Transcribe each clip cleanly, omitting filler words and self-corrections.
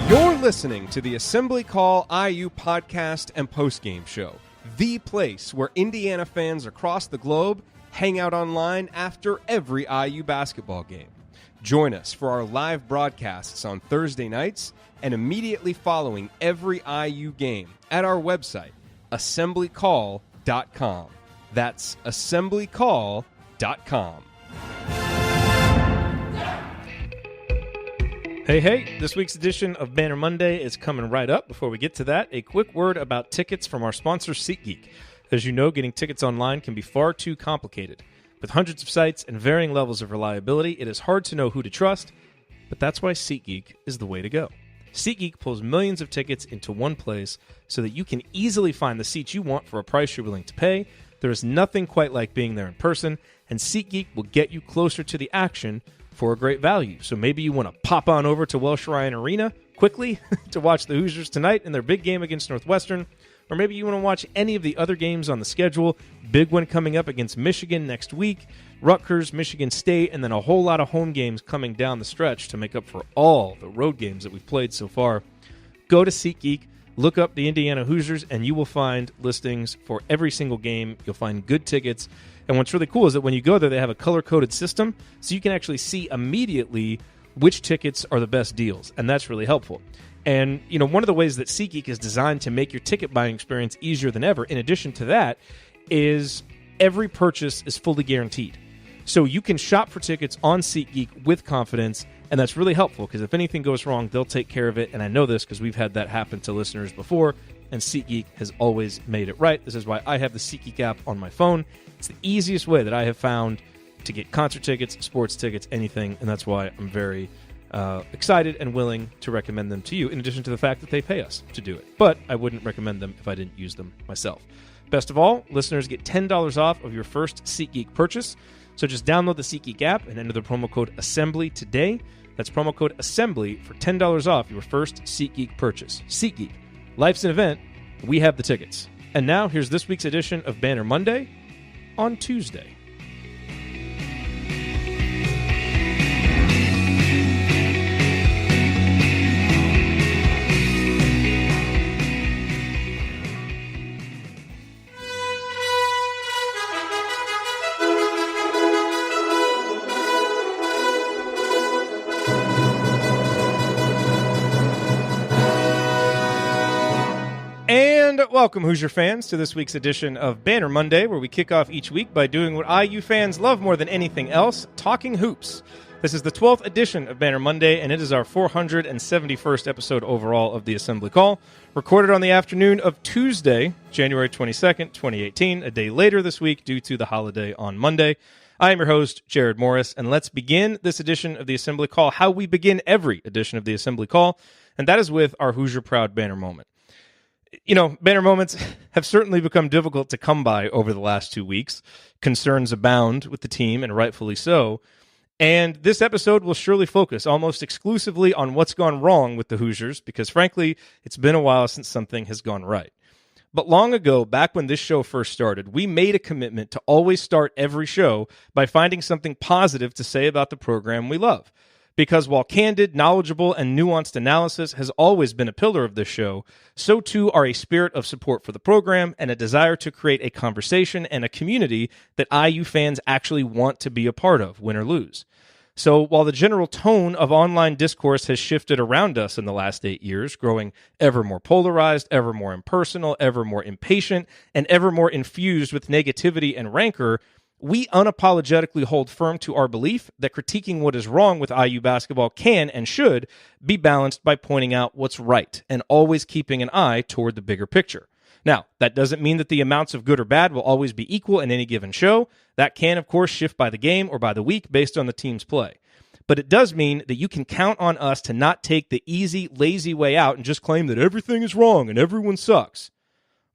You're listening to the Assembly Call IU podcast and postgame show, the place where Indiana fans across the globe hang out online after every IU basketball game. Join us for our live broadcasts on Thursday nights and immediately following every IU game at our website, assemblycall.com. That's assemblycall.com. Hey, this week's edition of Banner Monday is coming right up. Before we get to that, a quick word about tickets from our sponsor, SeatGeek. As you know, getting tickets online can be far too complicated. With hundreds of sites and varying levels of reliability, it is hard to know who to trust, but that's why SeatGeek is the way to go. SeatGeek pulls millions of tickets into one place so that you can easily find the seats you want for a price you're willing to pay. There is nothing quite like being there in person, and SeatGeek will get you closer to the action for a great value. So maybe you want to pop on over to Welsh Ryan Arena quickly to watch the Hoosiers tonight in their big game against Northwestern, or maybe you want to watch any of the other games on the schedule. Big one coming up against Michigan next week, Rutgers, Michigan State, and then a whole lot of home games coming down the stretch to make up for all the road games that we've played so far. Go to SeatGeek, look up the Indiana Hoosiers, and you will find listings for every single game. You'll find good tickets. And what's really cool is that when you go there, they have a color-coded system, so you can actually see immediately which tickets are the best deals, and that's really helpful. And, you know, one of the ways that SeatGeek is designed to make your ticket buying experience easier than ever, in addition to that, is every purchase is fully guaranteed. So you can shop for tickets on SeatGeek with confidence, and that's really helpful because if anything goes wrong, they'll take care of it. And I know this because we've had that happen to listeners before, and SeatGeek has always made it right. This is why I have the SeatGeek app on my phone. It's the easiest way that I have found to get concert tickets, sports tickets, anything, and that's why I'm very excited and willing to recommend them to you, in addition to the fact that they pay us to do it. But I wouldn't recommend them if I didn't use them myself. Best of all, listeners get $10 off of your first SeatGeek purchase. So just download the SeatGeek app and enter the promo code ASSEMBLY today. That's promo code ASSEMBLY for $10 off your first SeatGeek purchase. SeatGeek. Life's an event. We have the tickets. And now, here's this week's edition of Banner Monday on Tuesday. And welcome, Hoosier fans, to this week's edition of Banner Monday, where we kick off each week by doing what IU fans love more than anything else, talking hoops. This is the 12th edition of Banner Monday, and it is our 471st episode overall of the Assembly Call, recorded on the afternoon of Tuesday, January 22nd, 2018, a day later this week due to the holiday on Monday. I am your host, Jared Morris, and let's begin this edition of the Assembly Call how we begin every edition of the Assembly Call, and that is with our Hoosier Proud Banner moment. You know, banner moments have certainly become difficult to come by over the last 2 weeks. Concerns abound with the team, and rightfully so. And this episode will surely focus almost exclusively on what's gone wrong with the Hoosiers, because frankly, it's been a while since something has gone right. But long ago, back when this show first started, we made a commitment to always start every show by finding something positive to say about the program we love. Because while candid, knowledgeable, and nuanced analysis has always been a pillar of this show, so too are a spirit of support for the program and a desire to create a conversation and a community that IU fans actually want to be a part of, win or lose. So while the general tone of online discourse has shifted around us in the last 8 years, growing ever more polarized, ever more impersonal, ever more impatient, and ever more infused with negativity and rancor, we unapologetically hold firm to our belief that critiquing what is wrong with IU basketball can and should be balanced by pointing out what's right and always keeping an eye toward the bigger picture. Now, that doesn't mean that the amounts of good or bad will always be equal in any given show. That can, of course, shift by the game or by the week based on the team's play. But it does mean that you can count on us to not take the easy, lazy way out and just claim that everything is wrong and everyone sucks.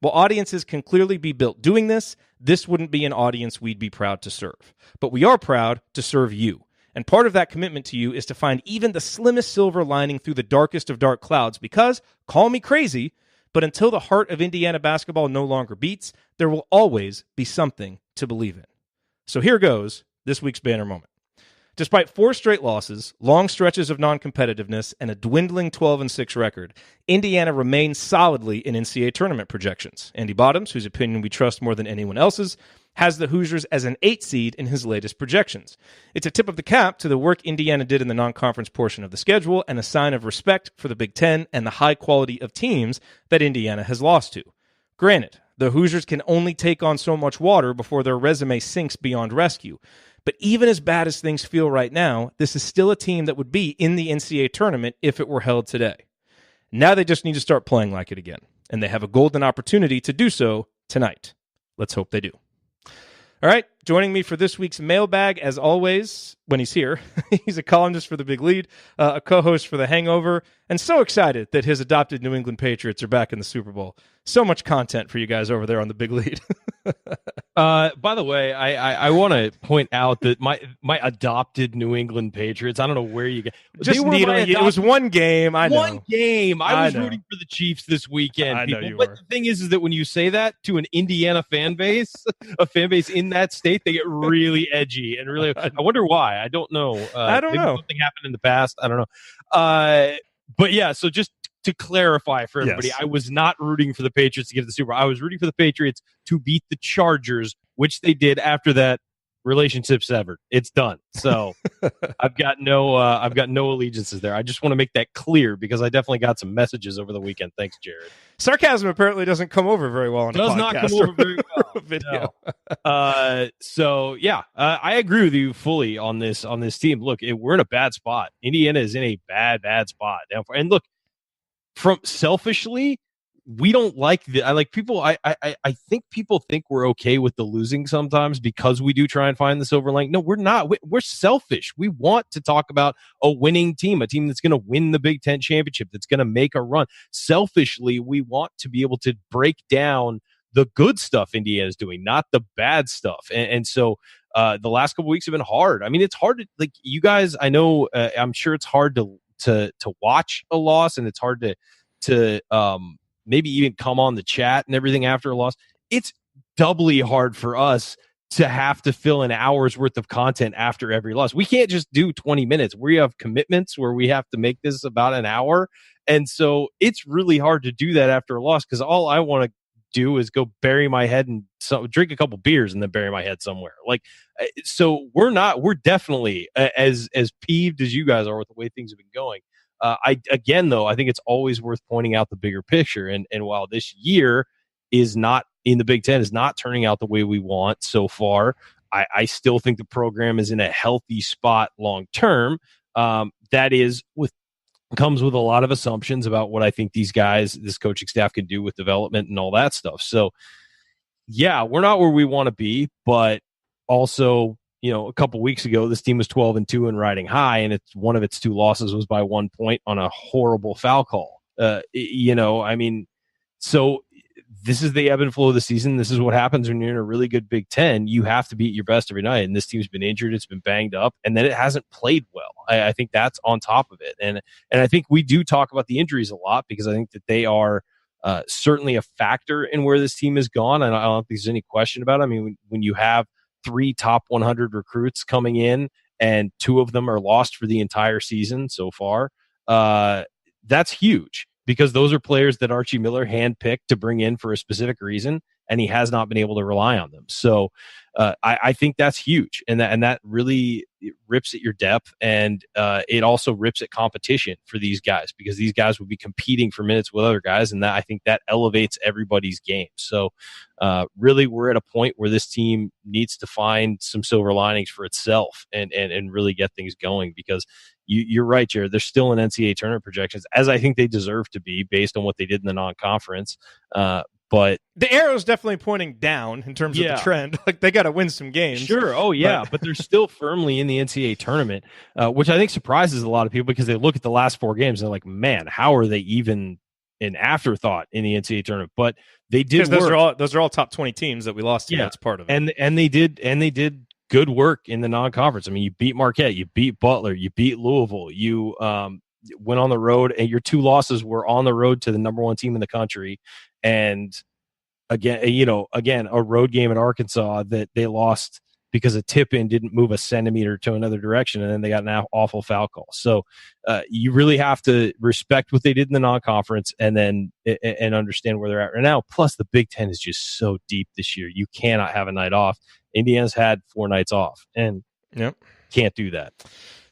While audiences can clearly be built doing this, this wouldn't be an audience we'd be proud to serve. But we are proud to serve you. And part of that commitment to you is to find even the slimmest silver lining through the darkest of dark clouds because, call me crazy, but until the heart of Indiana basketball no longer beats, there will always be something to believe in. So here goes this week's banner moment. Despite 4 straight losses, long stretches of non-competitiveness, and a dwindling 12-6 record, Indiana remains solidly in NCAA tournament projections. Andy Bottoms, whose opinion we trust more than anyone else's, has the Hoosiers as an 8 seed in his latest projections. It's a tip of the cap to the work Indiana did in the non-conference portion of the schedule and a sign of respect for the Big Ten and the high quality of teams that Indiana has lost to. Granted, the Hoosiers can only take on so much water before their resume sinks beyond rescue. But even as bad as things feel right now, this is still a team that would be in the NCAA tournament if it were held today. Now they just need to start playing like it again, and they have a golden opportunity to do so tonight. Let's hope they do. All right, joining me for this week's Mailbag, as always, when he's here, he's a columnist for The Big Lead, a co-host for The Hangover, and so excited that his adopted New England Patriots are back in the Super Bowl. So much content for you guys over there on The Big Lead. By the way, I want to point out that my adopted New England Patriots, I don't know where you get. Just needling you. It was one game. I know. One game. I was rooting for the Chiefs this weekend. I know you But were. the thing is that when you say that to an Indiana fan base, a fan base in that state, they get really edgy and really. I wonder why. I don't know. I don't know. Something happened in the past. I don't know. But yeah. So just to clarify for everybody, Yes. I was not rooting for the Patriots to get to the Super Bowl. I was rooting for the Patriots to beat the Chargers, which they did after that relationship severed. It's done. So I've got no allegiances there. I just want to make that clear because I definitely got some messages over the weekend. Thanks, Jerod. Sarcasm apparently doesn't come over very well on a podcast. Does not come over very well. Video. No. So yeah, I agree with you fully on this team. Look, we're in a bad spot. Indiana is in a bad spot. And look, from selfishly, we don't like I like people. I think people think we're okay with the losing sometimes because we do try and find the silver lining. No, we're not. We're selfish. We want to talk about a winning team, a team that's going to win the Big Ten championship, that's going to make a run. Selfishly, we want to be able to break down the good stuff Indiana's doing, not the bad stuff. And so the last couple of weeks have been hard. I mean, it's hard to, like, you guys, I know, I'm sure it's hard to watch a loss, and it's hard to maybe even come on the chat and everything after a loss. It's doubly hard for us to have to fill an hour's worth of content after every loss. We can't just do 20 minutes. We have commitments where we have to make this about an hour. And so it's really hard to do that after a loss because all I want to do is go bury my head and drink a couple beers and then bury my head somewhere. Like, so we're definitely as peeved as you guys are with the way things have been going. I think it's always worth pointing out the bigger picture. And while this year is not in the Big Ten, is not turning out the way we want so far, I still think the program is in a healthy spot long term. That is comes with a lot of assumptions about what I think these guys, this coaching staff, can do with development and all that stuff. So yeah, we're not where we want to be, but also, a couple weeks ago, this team was 12-2 and riding high, and one of its 2 losses was by 1 point on a horrible foul call. So this is the ebb and flow of the season. This is what happens when you're in a really good Big Ten. You have to be at your best every night, and this team's been injured, it's been banged up, and then it hasn't played well. I think that's on top of it, and I think we do talk about the injuries a lot because I think that they are certainly a factor in where this team has gone, and I don't think there's any question about it. I mean, when you have 3 top 100 recruits coming in and 2 of them are lost for the entire season so far, that's huge because those are players that Archie Miller handpicked to bring in for a specific reason, and he has not been able to rely on them. So I think that's huge, and that really rips at your depth, and it also rips at competition for these guys because these guys will be competing for minutes with other guys, and I think that elevates everybody's game. So really, we're at a point where this team needs to find some silver linings for itself and really get things going because you're right, Jerod. They're still in NCAA tournament projections, as I think they deserve to be based on what they did in the non-conference. But the arrow's definitely pointing down in terms of the trend. Like, they got to win some games. Sure. Oh, yeah. But they're still firmly in the NCAA tournament, which I think surprises a lot of people because they look at the last 4 games and they're like, man, how are they even an afterthought in the NCAA tournament? But they did work. Those are all top 20 teams that we lost to. Yeah. That's part of it. And they did good work in the non-conference. I mean, you beat Marquette, you beat Butler, you beat Louisville, you went on the road, and your 2 losses were on the road to the number 1 team in the country. And again, a road game at Arkansas that they lost because a tip-in didn't move a centimeter to another direction, and then they got an awful foul call. So you really have to respect what they did in the non-conference and then and understand where they're at right now. Plus, the Big Ten is just so deep this year. You cannot have a night off. Indiana's had 4 nights off, and can't do that.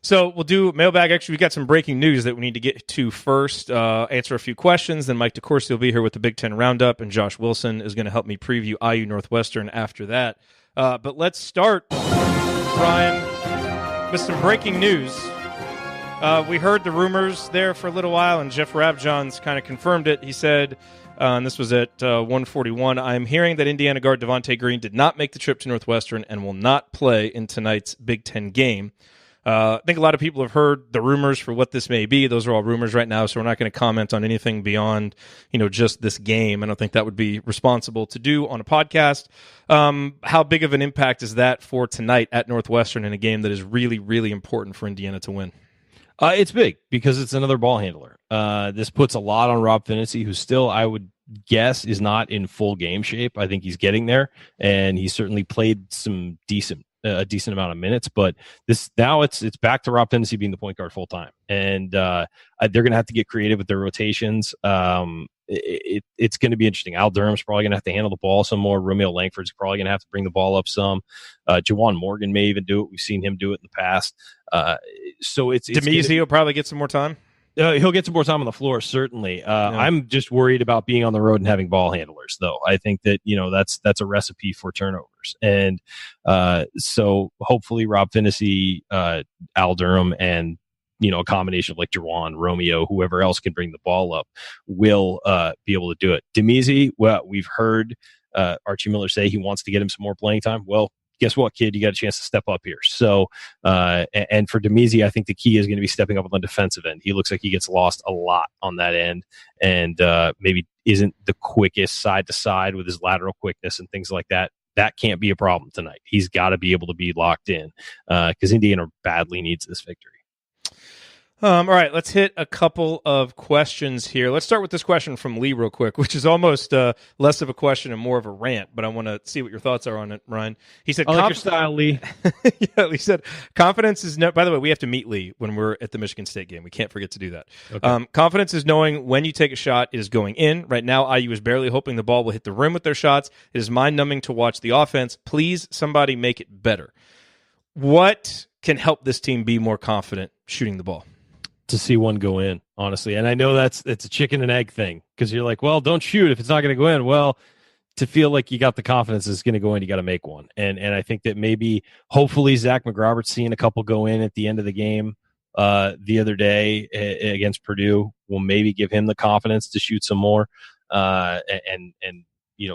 So we'll do mailbag. Actually, we got some breaking news that we need to get to first. Answer a few questions. Then Mike DeCourcy will be here with the Big Ten Roundup, and Josh Wilson is going to help me preview IU Northwestern after that. But let's start, Ryan, with some breaking news. We heard the rumors there for a little while, and Jeff Rabjohns kind of confirmed it. He said, and this was at 1:41, I'm hearing that Indiana guard Devontae Green did not make the trip to Northwestern and will not play in tonight's Big Ten game. I think a lot of people have heard the rumors for what this may be. Those are all rumors right now, so we're not going to comment on anything beyond, just this game. I don't think that would be responsible to do on a podcast. How big of an impact is that for tonight at Northwestern in a game that is really, really important for Indiana to win? It's big because it's another ball handler. This puts a lot on Rob Phinisee, who still, I would guess, is not in full game shape. I think he's getting there, and he certainly played a decent amount of minutes, but now it's back to Rob Phinisee being the point guard full time, and they're going to have to get creative with their rotations. It's going to be interesting. Al Durham's probably going to have to handle the ball some more. Romeo Langford's probably going to have to bring the ball up some. Juwan Morgan may even do it. We've seen him do it in the past. So it's Demezi will probably get some more time. He'll get some more time on the floor, certainly. I'm just worried about being on the road and having ball handlers, though. I think that that's a recipe for turnovers, and so hopefully Rob Phinisee, Al Durham, and a combination of like Juwan, Romeo, whoever else can bring the ball up, will be able to do it. Demezi, well, we've heard Archie Miller say he wants to get him some more playing time. Well, guess what, kid? You got a chance to step up here. So, and for Demezi, I think the key is going to be stepping up on the defensive end. He looks like he gets lost a lot on that end, and maybe isn't the quickest side to side with his lateral quickness and things like that. That can't be a problem tonight. He's got to be able to be locked in because Indiana badly needs this victory. All right, let's hit a couple of questions here. Let's start with this question from Lee real quick, which is almost less of a question and more of a rant, but I want to see what your thoughts are on it, Ryan. He said, I like your style, Lee. Yeah, he said, confidence is by the way, we have to meet Lee when we're at the Michigan State game. We can't forget to do that. Okay. Confidence is knowing when you take a shot, it is going in. Right now, IU is barely hoping the ball will hit the rim with their shots. It is mind-numbing to watch the offense. Please, somebody make it better. What can help this team be more confident shooting the ball? To see one go in, honestly. And I know it's a chicken and egg thing because you're like, well, don't shoot if it's not going to go in. Well, to feel like you got the confidence it's going to go in, you got to make one. And I think that maybe, hopefully, Zach McRoberts seeing a couple go in at the end of the game the other day against Purdue will maybe give him the confidence to shoot some more and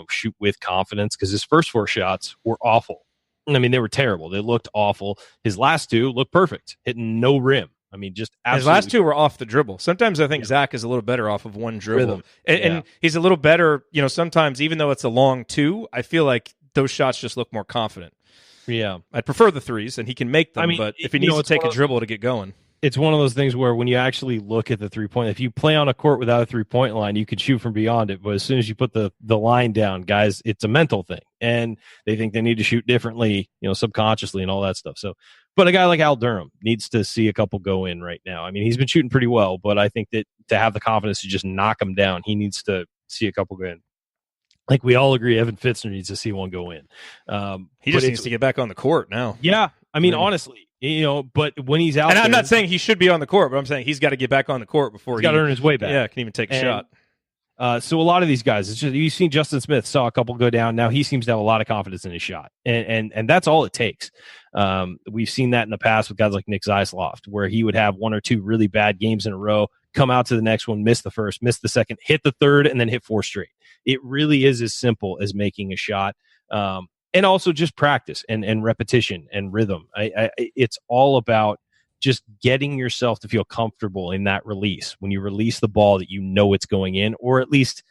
shoot with confidence, because his first 4 shots were awful. I mean, they were terrible. They looked awful. His last 2 looked perfect, hitting no rim. I mean, just absolutely. His last 2 were off the dribble. Sometimes I think Zach is a little better off of one dribble. And he's a little better, sometimes even though it's a long 2, I feel like those shots just look more confident. Yeah. I'd prefer the 3s, and he can make them, but if he needs to take a dribble to get going. It's one of those things where when you actually look at the 3-point, if you play on a court without a 3-point line, you could shoot from beyond it. But as soon as you put the line down, guys, it's a mental thing. And they think they need to shoot differently, subconsciously and all that stuff. So, but a guy like Al Durham needs to see a couple go in right now. I mean, he's been shooting pretty well, but I think that to have the confidence to just knock him down, he needs to see a couple go in. Like we all agree, Evan Fitzner needs to see one go in. He just needs to get back on the court now. Yeah. I mean, honestly. But when he's out, and I'm not saying he should be on the court, but I'm saying he's got to get back on the court before he's got to earn his way back. Yeah, can even take a shot. So a lot of these guys, it's just you've seen Justin Smith saw a couple go down. Now he seems to have a lot of confidence in his shot, and that's all it takes. We've seen that in the past with guys like Nick Zeisloft, where he would have 1 or 2 really bad games in a row, come out to the next one, miss the first, miss the second, hit the third, and then hit 4 straight. It really is as simple as making a shot. And also just practice and repetition and rhythm. It's all about just getting yourself to feel comfortable in that release. When you release the ball, that it's going in, or at least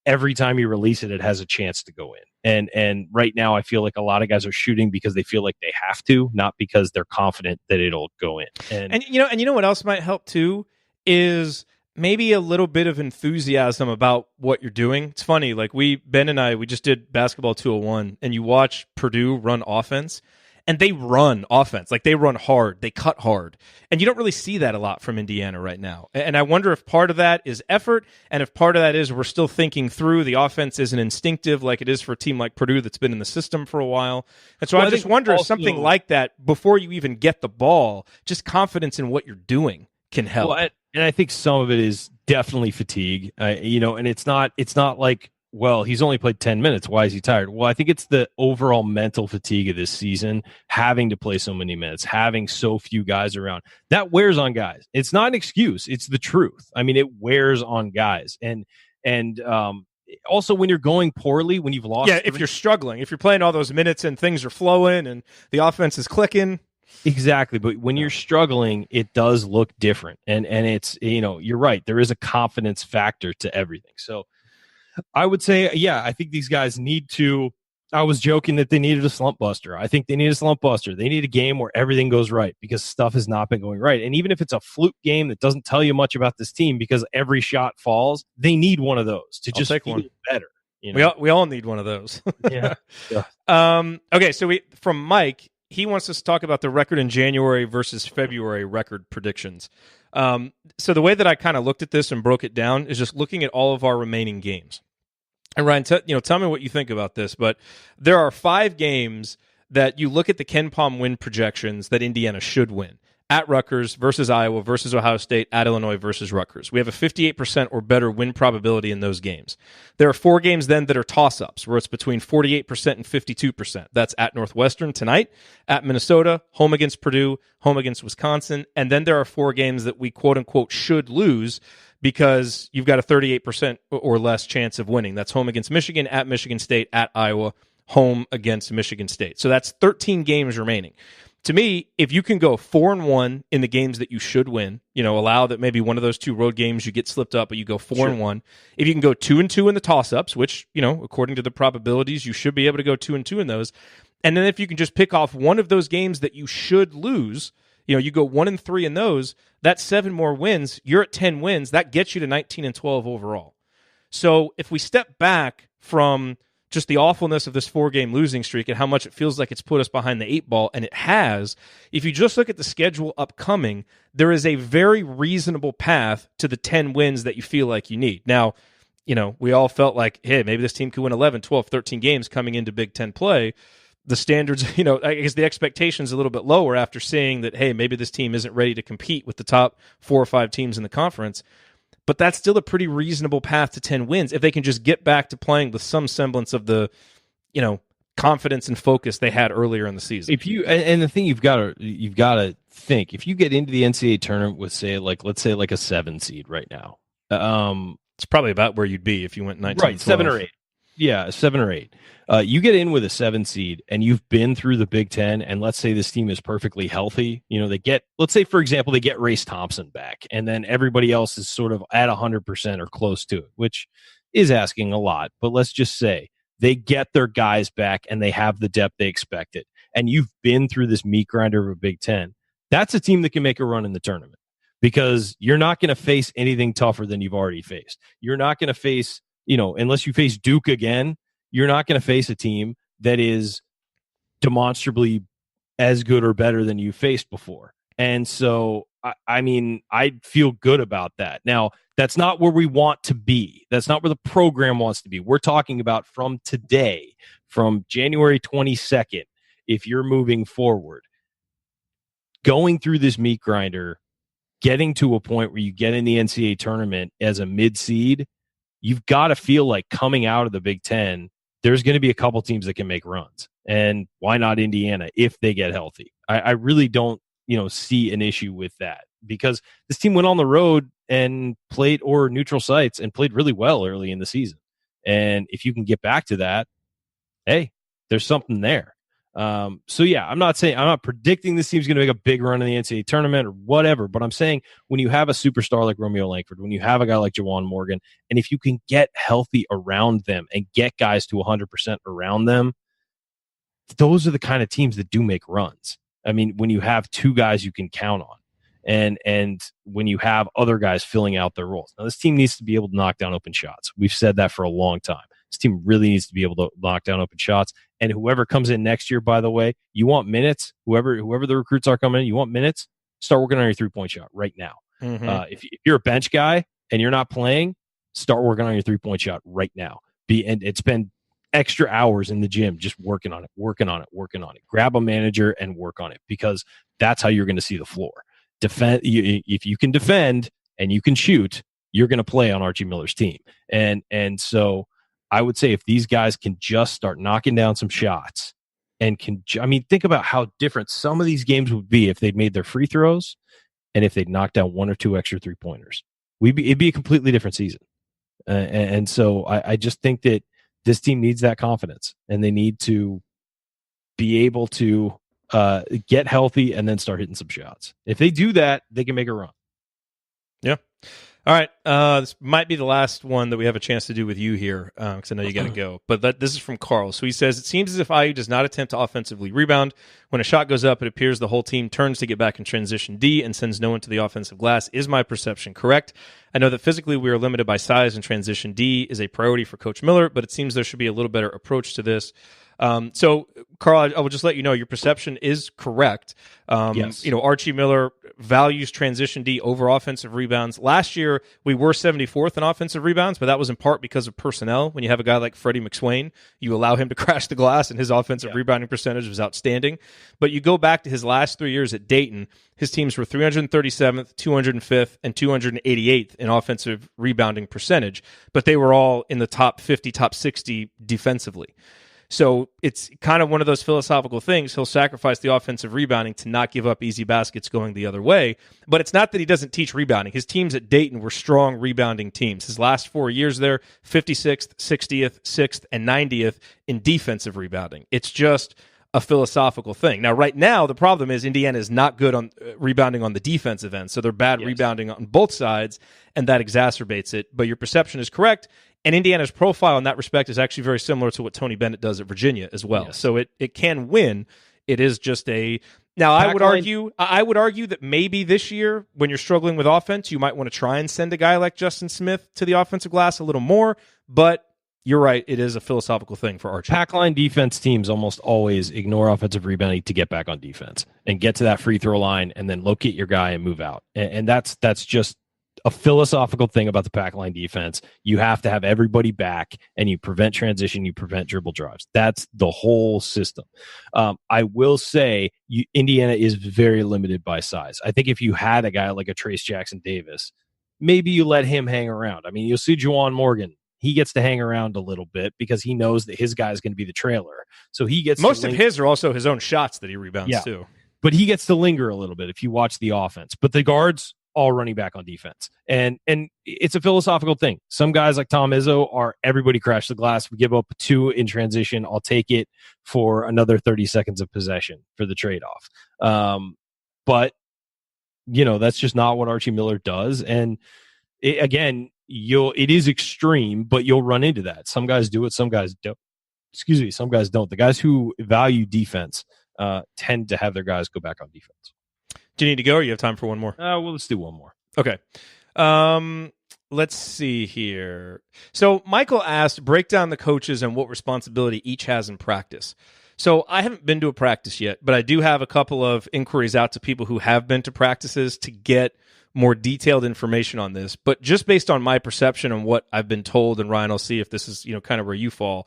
every time you release it, it has a chance to go in. And right now, I feel like a lot of guys are shooting because they feel like they have to, not because they're confident that it'll go in. And you know what else might help too is maybe a little bit of enthusiasm about what you're doing. It's funny, like Ben and I, we just did Basketball 201, and you watch Purdue run offense, and they run offense. Like, they run hard, they cut hard. And you don't really see that a lot from Indiana right now. And I wonder if part of that is effort, and if part of that is we're still thinking through the offense isn't instinctive like it is for a team like Purdue that's been in the system for a while. And so I just wonder if something like that, before you even get the ball, just confidence in what you're doing can help. Well, and I think some of it is definitely fatigue, and it's not like, well, he's only played 10 minutes. Why is he tired? Well, I think it's the overall mental fatigue of this season, having to play so many minutes, having so few guys around. That wears on guys. It's not an excuse. It's the truth. I mean, it wears on guys. And also when you're going poorly, when you've lost. Yeah, if you're struggling, if you're playing all those minutes and things are flowing and the offense is clicking. Exactly. But when you're struggling, it does look different. And it's, you're right. There is a confidence factor to everything. So I would say, yeah, I think these guys need to. I was joking that they needed a slump buster. I think they need a slump buster. They need a game where everything goes right, because stuff has not been going right. And even if it's a fluke game that doesn't tell you much about this team because every shot falls, they need one of those to just feel better. We all need one of those. Yeah. Okay, so from Mike, he wants us to talk about the record in January versus February record predictions. So the way that I kind of looked at this and broke it down is just looking at all of our remaining games. And Ryan, tell me what you think about this, but there are 5 games that you look at the Ken Pom win projections that Indiana should win. At Rutgers versus Iowa versus Ohio State, at Illinois versus Rutgers. We have a 58% or better win probability in those games. There are 4 games then that are toss-ups, where it's between 48% and 52%. That's at Northwestern tonight, at Minnesota, home against Purdue, home against Wisconsin, and then there are 4 games that we quote-unquote should lose because you've got a 38% or less chance of winning. That's home against Michigan, at Michigan State, at Iowa, home against Michigan State. So that's 13 games remaining. To me, if you can go 4-1 in the games that you should win, allow that maybe one of those 2 road games you get slipped up, but you go 4-1. If you can go 2-2 in the toss-ups, which, according to the probabilities, you should be able to go 2-2 in those. And then if you can just pick off one of those games that you should lose, you go 1-3 in those, that's 7 more wins. You're at 10 wins. That gets you to 19-12 overall. So if we step back from just the awfulness of this 4-game losing streak and how much it feels like it's put us behind the 8 ball, and it has, if you just look at the schedule upcoming, there is a very reasonable path to the 10 wins that you feel like you need. Now, we all felt like, hey, maybe this team could win 11, 12, 13 games coming into Big Ten play. The standards, I guess the expectation's a little bit lower after seeing that, hey, maybe this team isn't ready to compete with the top 4 or 5 teams in the conference. But that's still a pretty reasonable path to 10 wins if they can just get back to playing with some semblance of the, confidence and focus they had earlier in the season. If you and the thing you've got to think, if you get into the NCAA tournament with let's say a 7 seed right now, it's probably about where you'd be if you went 19, right, 7 or 8. Yeah, 7 or 8. You get in with a 7 seed and you've been through the Big Ten, and let's say this team is perfectly healthy. Let's say, for example, they get Race Thompson back, and then everybody else is sort of at 100% or close to it, which is asking a lot. But let's just say they get their guys back and they have the depth they expected, and you've been through this meat grinder of a Big Ten. That's a team that can make a run in the tournament, because you're not going to face anything tougher than you've already faced. You're not going to face, unless you face Duke again, you're not going to face a team that is demonstrably as good or better than you faced before. And so, I feel good about that. Now, that's not where we want to be. That's not where the program wants to be. We're talking about from today, from January 22nd, if you're moving forward, going through this meat grinder, getting to a point where you get in the NCAA tournament as a mid-seed, you've got to feel like coming out of the Big Ten, there's going to be a couple teams that can make runs. And why not Indiana if they get healthy? I really don't, see an issue with that, because this team went on the road and played, or neutral sites, and played really well early in the season. And if you can get back to that, hey, there's something there. So yeah, I'm not predicting this team's going to make a big run in the NCAA tournament or whatever, but I'm saying when you have a superstar like Romeo Langford, when you have a guy like Jawan Morgan, and if you can get healthy around them and get guys to 100% around them, those are the kind of teams that do make runs. I mean, when you have 2 guys you can count on, and when you have other guys filling out their roles. Now, this team needs to be able to knock down open shots. We've said that for a long time. This team really needs to be able to lock down open shots. And whoever comes in next year, by the way, you want minutes. Whoever the recruits are coming in, you want minutes. Start working on your 3-point shot right now. If you're a bench guy and you're not playing, start working on your 3-point shot right now. And it's been extra hours in the gym just working on it. Grab a manager and work on it, because that's how you're going to see the floor. If you can defend and you can shoot, you're going to play on Archie Miller's team. And so I would say if these guys can just start knocking down some shots and think about how different some of these games would be if they'd made their free throws and if they'd knocked down 1 or 2 extra 3-pointers. It'd be a completely different season. And so I just think that this team needs that confidence, and they need to be able to get healthy and then start hitting some shots. If they do that, they can make a run. Yeah. All right. This might be the last one that we have a chance to do with you here, because I know you got to go. But this is from Carl. So he says, it seems as if IU does not attempt to offensively rebound. When a shot goes up, it appears the whole team turns to get back in transition D and sends no one to the offensive glass. Is my perception correct? I know that physically we are limited by size, and transition D is a priority for Coach Miller, but it seems there should be a little better approach to this. So, Carl, I will just let you know your perception is correct. Yes. Archie Miller values transition D over offensive rebounds. Last year, we were 74th in offensive rebounds, but that was in part because of personnel. When you have a guy like Freddie McSwain, you allow him to crash the glass, and his offensive rebounding percentage was outstanding. But you go back to his last 3 years at Dayton, his teams were 337th, 205th, and 288th in offensive rebounding percentage, but they were all in the top 50, top 60 defensively. So it's kind of one of those philosophical things. He'll sacrifice the offensive rebounding to not give up easy baskets going the other way. But it's not that he doesn't teach rebounding. His teams at Dayton were strong rebounding teams. His last 4 years there, 56th, 60th, 6th, and 90th in defensive rebounding. It's just a philosophical thing. Now, right now, the problem is Indiana is not good on rebounding on the defensive end. So they're bad rebounding on both sides, and that exacerbates it. But your perception is correct. And Indiana's profile in that respect is actually very similar to what Tony Bennett does at Virginia as well. Yes. So it can win. It is just a now. I would argue that maybe this year, when you're struggling with offense, you might want to try and send a guy like Justin Smith to the offensive glass a little more. But you're right; it is a philosophical thing for Archie. Pack line defense teams almost always ignore offensive rebounding to get back on defense and get to that free throw line and then locate your guy and move out. And that's just a philosophical thing about the pack line defense. You have to have everybody back, and you prevent transition, you prevent dribble drives. That's the whole system. I will say Indiana is very limited by size. I think if you had a guy like a Trace Jackson Davis, maybe you let him hang around. I mean, you'll see Juwan Morgan. He gets to hang around a little bit because he knows that his guy is going to be the trailer. So he gets most of his are also his own shots that he rebounds too. But he gets to linger a little bit if you watch the offense. But the guards all running back on defense. And it's a philosophical thing. Some guys like Tom Izzo are everybody crash the glass. We give up 2 in transition. I'll take it for another 30 seconds of possession for the trade-off. But, that's just not what Archie Miller does. And it is extreme, but you'll run into that. Some guys do it. Some guys don't. Some guys don't. The guys who value defense tend to have their guys go back on defense. Do you need to go, or you have time for one more? Well, let's do one more. Okay. Let's see here. So Michael asked, break down the coaches and what responsibility each has in practice. So I haven't been to a practice yet, but I do have a couple of inquiries out to people who have been to practices to get more detailed information on this. But just based on my perception and what I've been told, and Ryan, I'll see if this is kind of where you fall.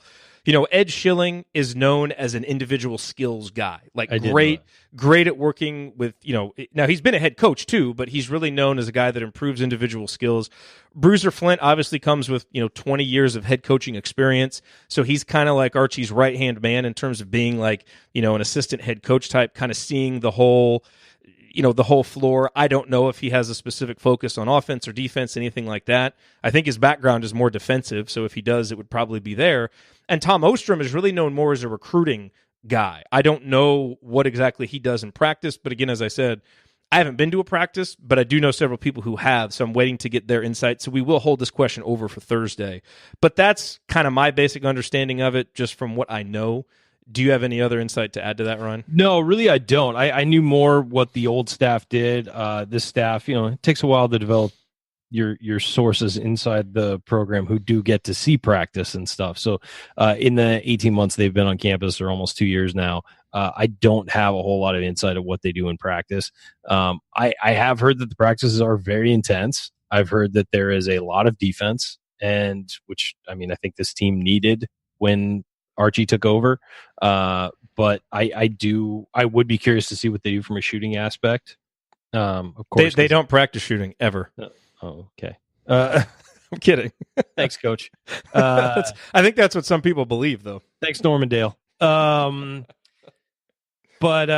Ed Schilling is known as an individual skills guy, like great at working with, now he's been a head coach too, but he's really known as a guy that improves individual skills. Bruiser Flint obviously comes with, 20 years of head coaching experience. So he's kind of like Archie's right-hand man in terms of being like, an assistant head coach type, kind of seeing the whole floor. I don't know if he has a specific focus on offense or defense, anything like that. I think his background is more defensive, so if he does, it would probably be there. And Tom Ostrom is really known more as a recruiting guy. I don't know what exactly he does in practice, but again, as I said, I haven't been to a practice, but I do know several people who have, so I'm waiting to get their insight. So we will hold this question over for Thursday. But that's kind of my basic understanding of it, just from what I know. Do you have any other insight to add to that, Ryan? No, really, I don't. I knew more what the old staff did. This staff, it takes a while to develop your sources inside the program who do get to see practice and stuff. So in the 18 months they've been on campus, or almost 2 years now, I don't have a whole lot of insight of what they do in practice. I have heard that the practices are very intense. I've heard that there is a lot of defense, and which, I mean, I think this team needed when Archie took over. But I would be curious to see what they do from a shooting aspect. Of course, they don't practice shooting ever. Oh, okay. I'm kidding. Thanks, Coach. I think that's what some people believe, though. Thanks, Normandale. But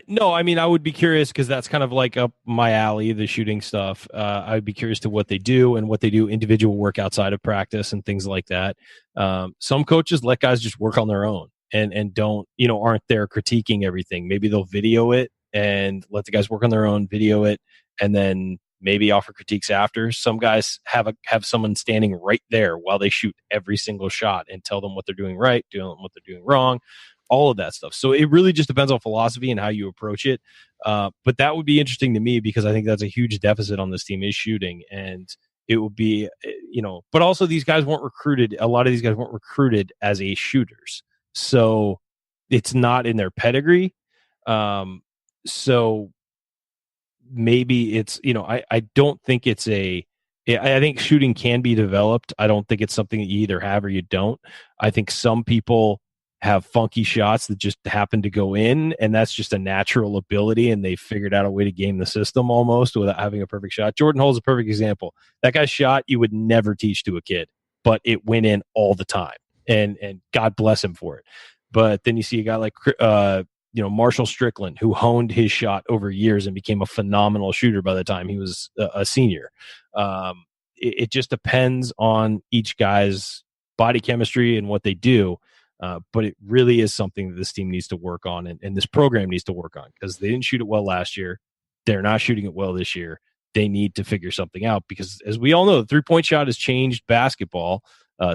no, I mean, I would be curious because that's kind of like up my alley, the shooting stuff. I'd be curious to what they do and what they do individual work outside of practice and things like that. Some coaches let guys just work on their own and don't, aren't there critiquing everything. Maybe they'll video it and let the guys work on their own, video it, and then maybe offer critiques after. Some guys have someone standing right there while they shoot every single shot and tell them what they're doing right, tell them what they're doing wrong, all of that stuff. So it really just depends on philosophy and how you approach it. But that would be interesting to me because I think that's a huge deficit on this team is shooting. And it would be, but also these guys weren't recruited. A lot of these guys weren't recruited as a shooters. So it's not in their pedigree. So maybe it's, I don't think it's I think shooting can be developed. I don't think it's something that you either have or you don't. I think some people have funky shots that just happen to go in, and that's just a natural ability, and they figured out a way to game the system almost without having a perfect shot. Jordan Hull's a perfect example. That guy's shot you would never teach to a kid, but it went in all the time, and God bless him for it. But then you see a guy like Marshall Strickland, who honed his shot over years and became a phenomenal shooter by the time he was a senior. It just depends on each guy's body chemistry and what they do. But it really is something that this team needs to work on and this program needs to work on because they didn't shoot it well last year. They're not shooting it well this year. They need to figure something out because, as we all know, the three-point shot has changed basketball.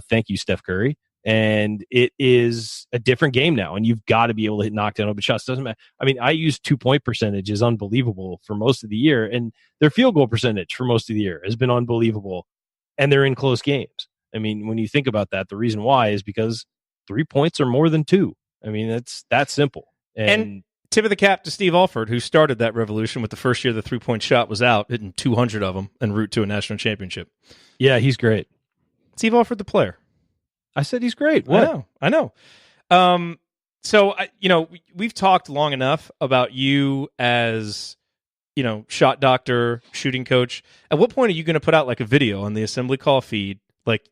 Thank you, Steph Curry. And it is a different game now, and you've got to be able to knock down open shots. Doesn't matter. I mean, I use 2-point percentage is unbelievable for most of the year, and their field goal percentage for most of the year has been unbelievable, and they're in close games. I mean, when you think about that, the reason why is because 3 points are more than 2. I mean, it's that simple. And tip of the cap to Steve Alford, who started that revolution with the first year the 3-point shot was out, hitting 200 of them en route to a national championship. Yeah, he's great. Steve Alford, the player. I said he's great. What? I know. So, we've talked long enough about you as, shot doctor, shooting coach. At what point are you going to put out like a video on the assembly call feed? Like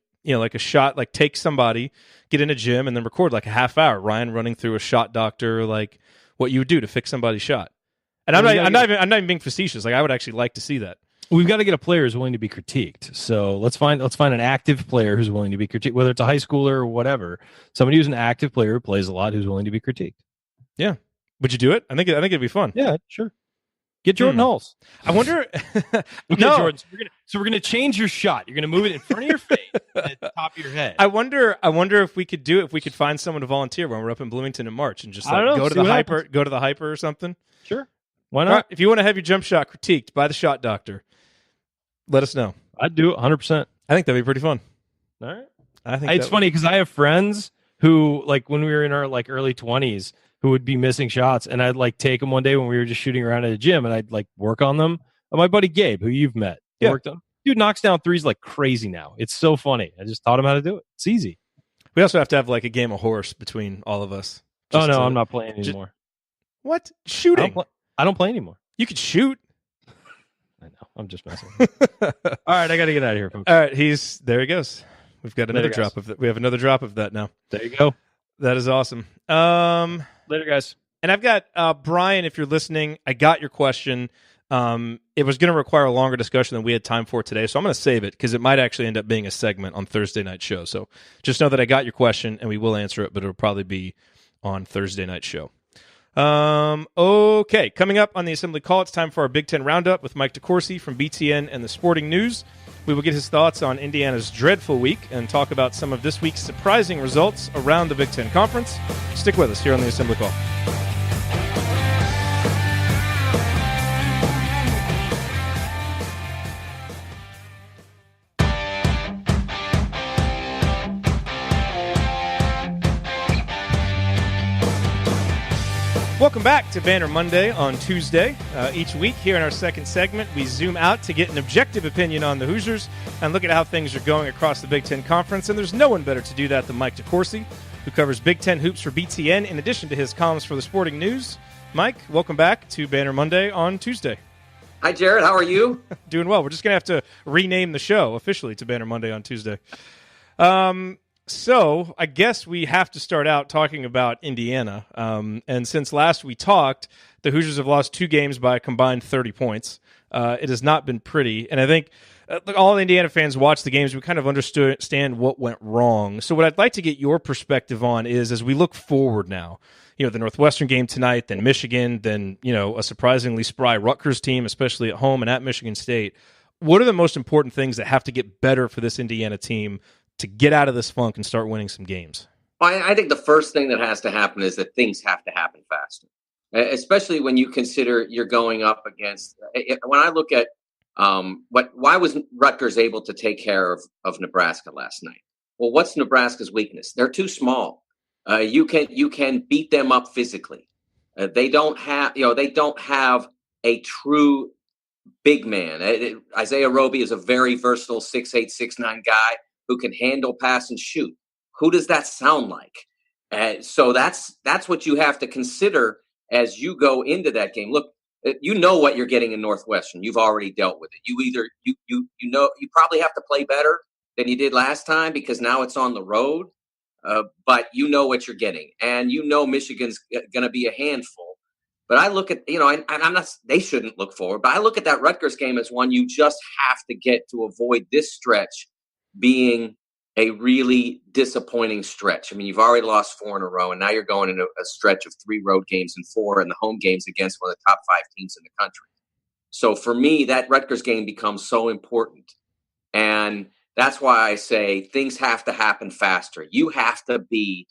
a shot, like take somebody, get in a gym and then record like a half hour, Ryan running through a shot doctor, like what you would do to fix somebody's shot. And I'm not even being facetious. Like I would actually like to see that. We've got to get a player who's willing to be critiqued. So let's find an active player who's willing to be critiqued, whether it's a high schooler or whatever. Somebody who's an active player who plays a lot, who's willing to be critiqued. Yeah. Would you do it? I think it'd be fun. Yeah, sure. Get Jordan Hulls. I wonder. Okay, no, Jordan. So we're gonna change your shot. You're gonna move it in front of your face, at the top of your head. I wonder if we could do it. If we could find someone to volunteer when we're up in Bloomington in March and just go to the hyper or something. Sure. Why not? Right, if you want to have your jump shot critiqued by the shot doctor, let us know. I'd do it 100%. I think that'd be pretty fun. All right. I think it's funny because I have friends who, like, when we were in our like early 20s, who would be missing shots, and I'd like take them one day when we were just shooting around at a gym, and I'd like work on them. My buddy Gabe, who you've met, worked on. Dude knocks down threes like crazy now. It's so funny. I just taught him how to do it. It's easy. We also have to have like a game of horse between all of us. Oh no, I'm not playing anymore. What? Shooting? I don't play anymore. You could shoot. I know. I'm just messing. All right, I got to get out of here, folks. All right, there he goes. We've got another drop of that. We have another drop of that now. There you go. That is awesome. Later, guys. And I've got Brian, if you're listening, I got your question. It was going to require a longer discussion than we had time for today, so I'm going to save it because it might actually end up being a segment on Thursday night show. So just know that I got your question, and we will answer it, but it'll probably be on Thursday night show. Okay, coming up on the Assembly Call, it's time for our Big Ten Roundup with Mike DeCourcy from BTN and the Sporting News. We will get his thoughts on Indiana's dreadful week and talk about some of this week's surprising results around the Big Ten Conference. Stick with us here on the Assembly Call. Welcome back to Banner Monday on Tuesday. Each week here in our second segment, we zoom out to get an objective opinion on the Hoosiers and look at how things are going across the Big Ten Conference. And there's no one better to do that than Mike DeCourcy, who covers Big Ten hoops for BTN in addition to his columns for the Sporting News. Mike, welcome back to Banner Monday on Tuesday. Hi, Jerod. How are you? Doing well. We're just going to have to rename the show officially to Banner Monday on Tuesday. So I guess we have to start out talking about Indiana. And since last we talked, the Hoosiers have lost 2 games by a combined 30 points. It has not been pretty. And I think all Indiana fans watch the games, we kind of understand what went wrong. So what I'd like to get your perspective on is, as we look forward now, the Northwestern game tonight, then Michigan, then, a surprisingly spry Rutgers team, especially at home and at Michigan State. What are the most important things that have to get better for this Indiana team to get out of this funk and start winning some games? Well, I think the first thing that has to happen is that things have to happen faster, especially when you consider you're going up against. When I look at why was Rutgers able to take care of Nebraska last night? Well, what's Nebraska's weakness? They're too small. You can beat them up physically. They don't have a true big man. Isaiah Roby is a very versatile 6'8", 6'9" guy who can handle, pass, and shoot. Who does that sound like? So that's what you have to consider as you go into that game. Look, you know what you're getting in Northwestern. You've already dealt with it. You probably have to play better than you did last time because now it's on the road. But you know what you're getting, and Michigan's going to be a handful. But I look at I'm not. They shouldn't look forward, but I look at that Rutgers game as one you just have to get to avoid this stretch being a really disappointing stretch. I mean, you've already lost 4 in a row, and now you're going into a stretch of 3 road games and 4 in the home games against one of the top 5 teams in the country. So for me, that Rutgers game becomes so important, and that's why I say things have to happen faster. You have to be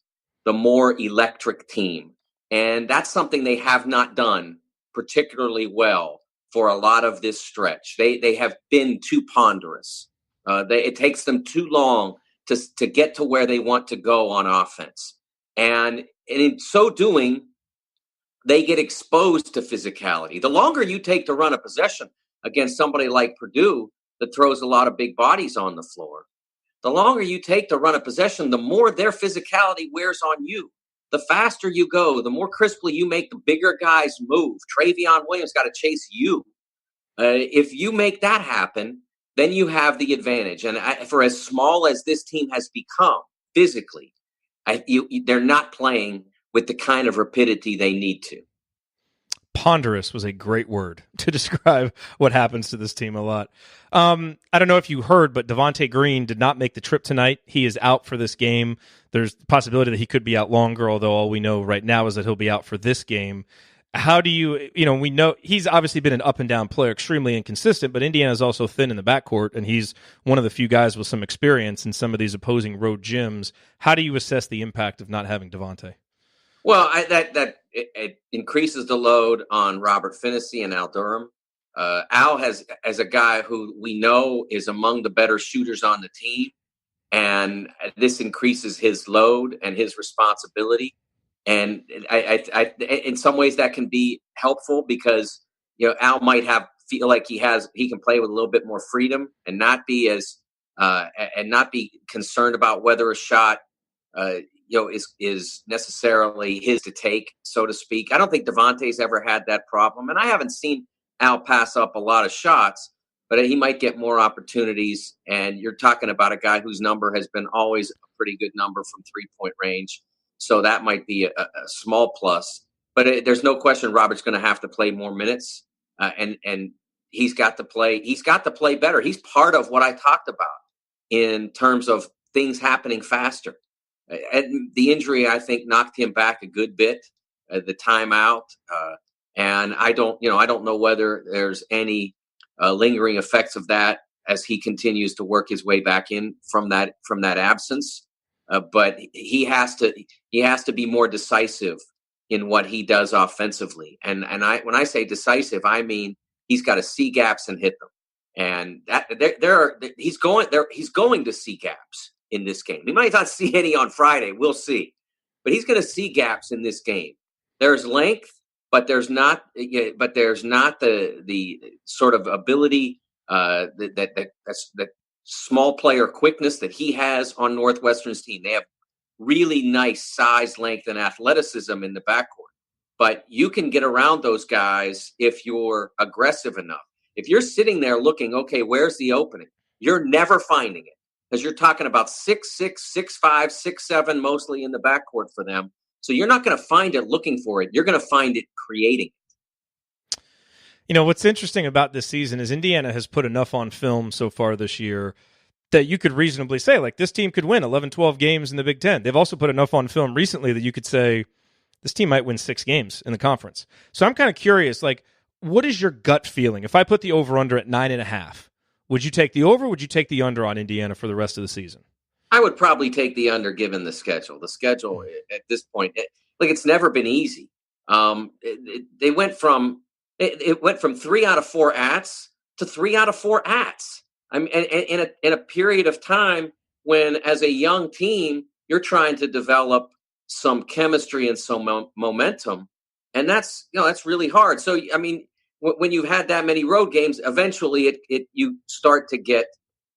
the more electric team, and that's something they have not done particularly well for a lot of this stretch. They have been too ponderous. It takes them too long to get to where they want to go on offense. And in so doing, they get exposed to physicality. The longer you take to run a possession against somebody like Purdue that throws a lot of big bodies on the floor, the longer you take to run a possession, the more their physicality wears on you. The faster you go, the more crisply you make the bigger guys move. Travion Williams got to chase you. If you make that happen, then you have the advantage. And for as small as this team has become physically, they're not playing with the kind of rapidity they need to. Ponderous was a great word to describe what happens to this team a lot. I don't know if you heard, but Devontae Green did not make the trip tonight. He is out for this game. There's the possibility that he could be out longer, although all we know right now is that he'll be out for this game. How do we know he's obviously been an up and down player, extremely inconsistent, but Indiana's also thin in the backcourt, and he's one of the few guys with some experience in some of these opposing road gyms. How do you assess the impact of not having Devontae? Well, it increases the load on Robert Finney and Al Durham. Al as a guy who we know is among the better shooters on the team, and this increases his load and his responsibility. And I in some ways that can be helpful because Al might feel like he can play with a little bit more freedom and not be concerned about whether a shot is necessarily his to take, so to speak. I don't think Devontae's ever had that problem, and I haven't seen Al pass up a lot of shots, but he might get more opportunities. And you're talking about a guy whose number has been always a pretty good number from 3-point range. So that might be a small plus, but there's no question Robert's going to have to play more minutes, and he's got to play. He's got to play better. He's part of what I talked about in terms of things happening faster. And the injury, I think, knocked him back a good bit. The timeout, and I don't know whether there's any lingering effects of that as he continues to work his way back in from that absence. But he has to be more decisive in what he does offensively. And when I say decisive, I mean he's got to see gaps and hit them. And that he's going to see gaps in this game. He might not see any on Friday. We'll see. But he's going to see gaps in this game. There's length but there's not the sort of ability that small player quickness that he has on Northwestern's team. They have really nice size, length, and athleticism in the backcourt. But you can get around those guys if you're aggressive enough. If you're sitting there looking, okay, where's the opening? You're never finding it because you're talking about 6'6", 6'5", 6'7", mostly in the backcourt for them. So you're not going to find it looking for it. You're going to find it creating it. You know, what's interesting about this season is Indiana has put enough on film so far this year that you could reasonably say, like, this team could win 11, 12 games in the Big Ten. They've also put enough on film recently that you could say this team might win 6 games in the conference. So I'm kind of curious, like, what is your gut feeling? If I put the over-under at 9.5, would you take the over or would you take the under on Indiana for the rest of the season? I would probably take the under given the schedule. The schedule at this point, it's never been easy. It went from 3 out of 4 ats to 3 out of 4 ats. I mean, in a period of time when, as a young team, you're trying to develop some chemistry and some momentum, and that's really hard. So, I mean, when you've had that many road games, eventually you start to get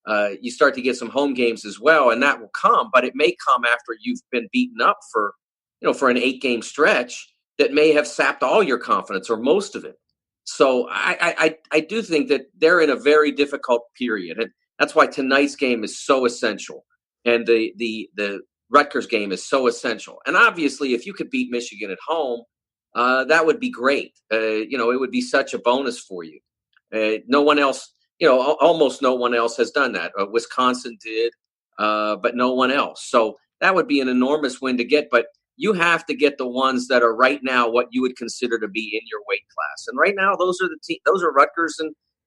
some home games as well, and that will come. But it may come after you've been beaten up for an 8-game stretch that may have sapped all your confidence or most of it. So I do think that they're in a very difficult period, and that's why tonight's game is so essential, and the Rutgers game is so essential. And obviously, if you could beat Michigan at home, that would be great. It would be such a bonus for you. No one else, almost no one else has done that. Wisconsin did, but no one else. So that would be an enormous win to get, but you have to get the ones that are right now what you would consider to be in your weight class. And right now, those are Rutgers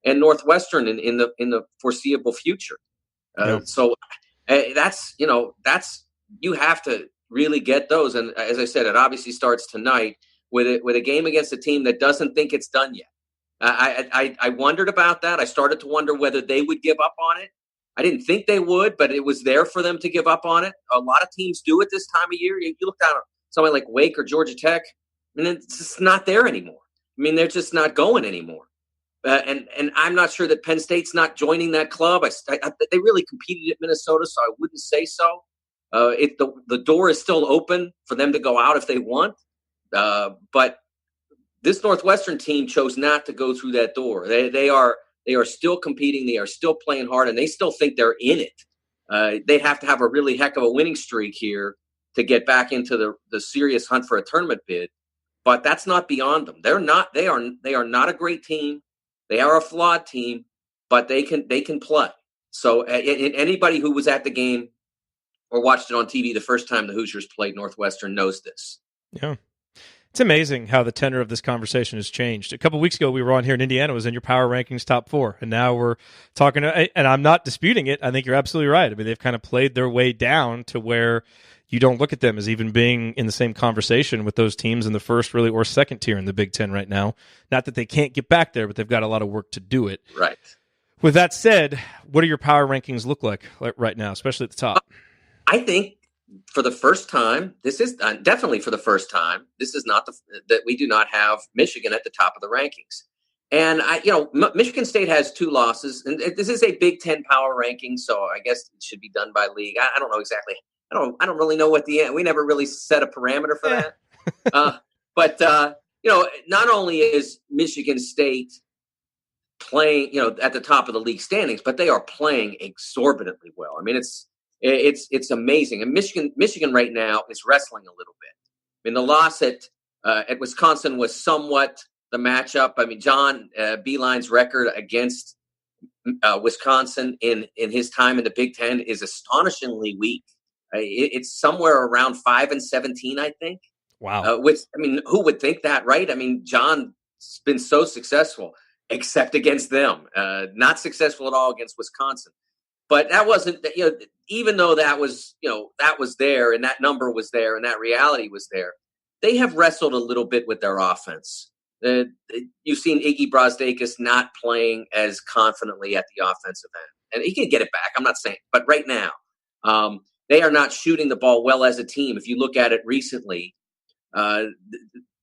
and Northwestern in the foreseeable future. So that's you have to really get those. And as I said, it obviously starts tonight with a game against a team that doesn't think it's done yet. I wondered about that. I started to wonder whether they would give up on it. I didn't think they would, but it was there for them to give up on it. A lot of teams do it this time of year. You look down at somebody like Wake or Georgia Tech, and it's just not there anymore. I mean, they're just not going anymore. And I'm not sure that Penn State's not joining that club. They really competed at Minnesota, so I wouldn't say so. The door is still open for them to go out if they want. But this Northwestern team chose not to go through that door. They are still competing. They are still playing hard, and they still think they're in it. They have to have a really heck of a winning streak here to get back into the serious hunt for a tournament bid. But that's not beyond them. They are not a great team. They are a flawed team, but they can play. So anybody who was at the game or watched it on TV the first time the Hoosiers played Northwestern knows this. Yeah. It's amazing how the tenor of this conversation has changed. A couple of weeks ago, we were on here in Indiana, it was in your power rankings top 4. And now we're talking, and I'm not disputing it. I think you're absolutely right. I mean, they've kind of played their way down to where you don't look at them as even being in the same conversation with those teams in the first really or second tier in the Big Ten right now. Not that they can't get back there, but they've got a lot of work to do it. Right. With that said, what do your power rankings look like right now, especially at the top? I think for the first time, this is definitely for the first time, this is not that we do not have Michigan at the top of the rankings. And Michigan State has 2 losses, and this is a Big Ten power ranking, so I guess it should be done by league. I don't know exactly. I don't really know what we never really set a parameter for that. But not only is Michigan State playing, at the top of the league standings, but they are playing exorbitantly well. I mean, it's amazing. And Michigan right now is wrestling a little bit. I mean, the loss at Wisconsin was somewhat the matchup. I mean, John Beilein's record against Wisconsin in his time in the Big Ten is astonishingly weak. It's somewhere around 5-17, I think. Wow. Who would think that, right? I mean, John's been so successful, except against them. Not successful at all against Wisconsin. But that wasn't, even though that was there, and that number was there, and that reality was there, they have wrestled a little bit with their offense. You've seen Iggy Brosdakis not playing as confidently at the offensive end. And he can get it back, I'm not saying. But right now, they are not shooting the ball well as a team. If you look at it recently,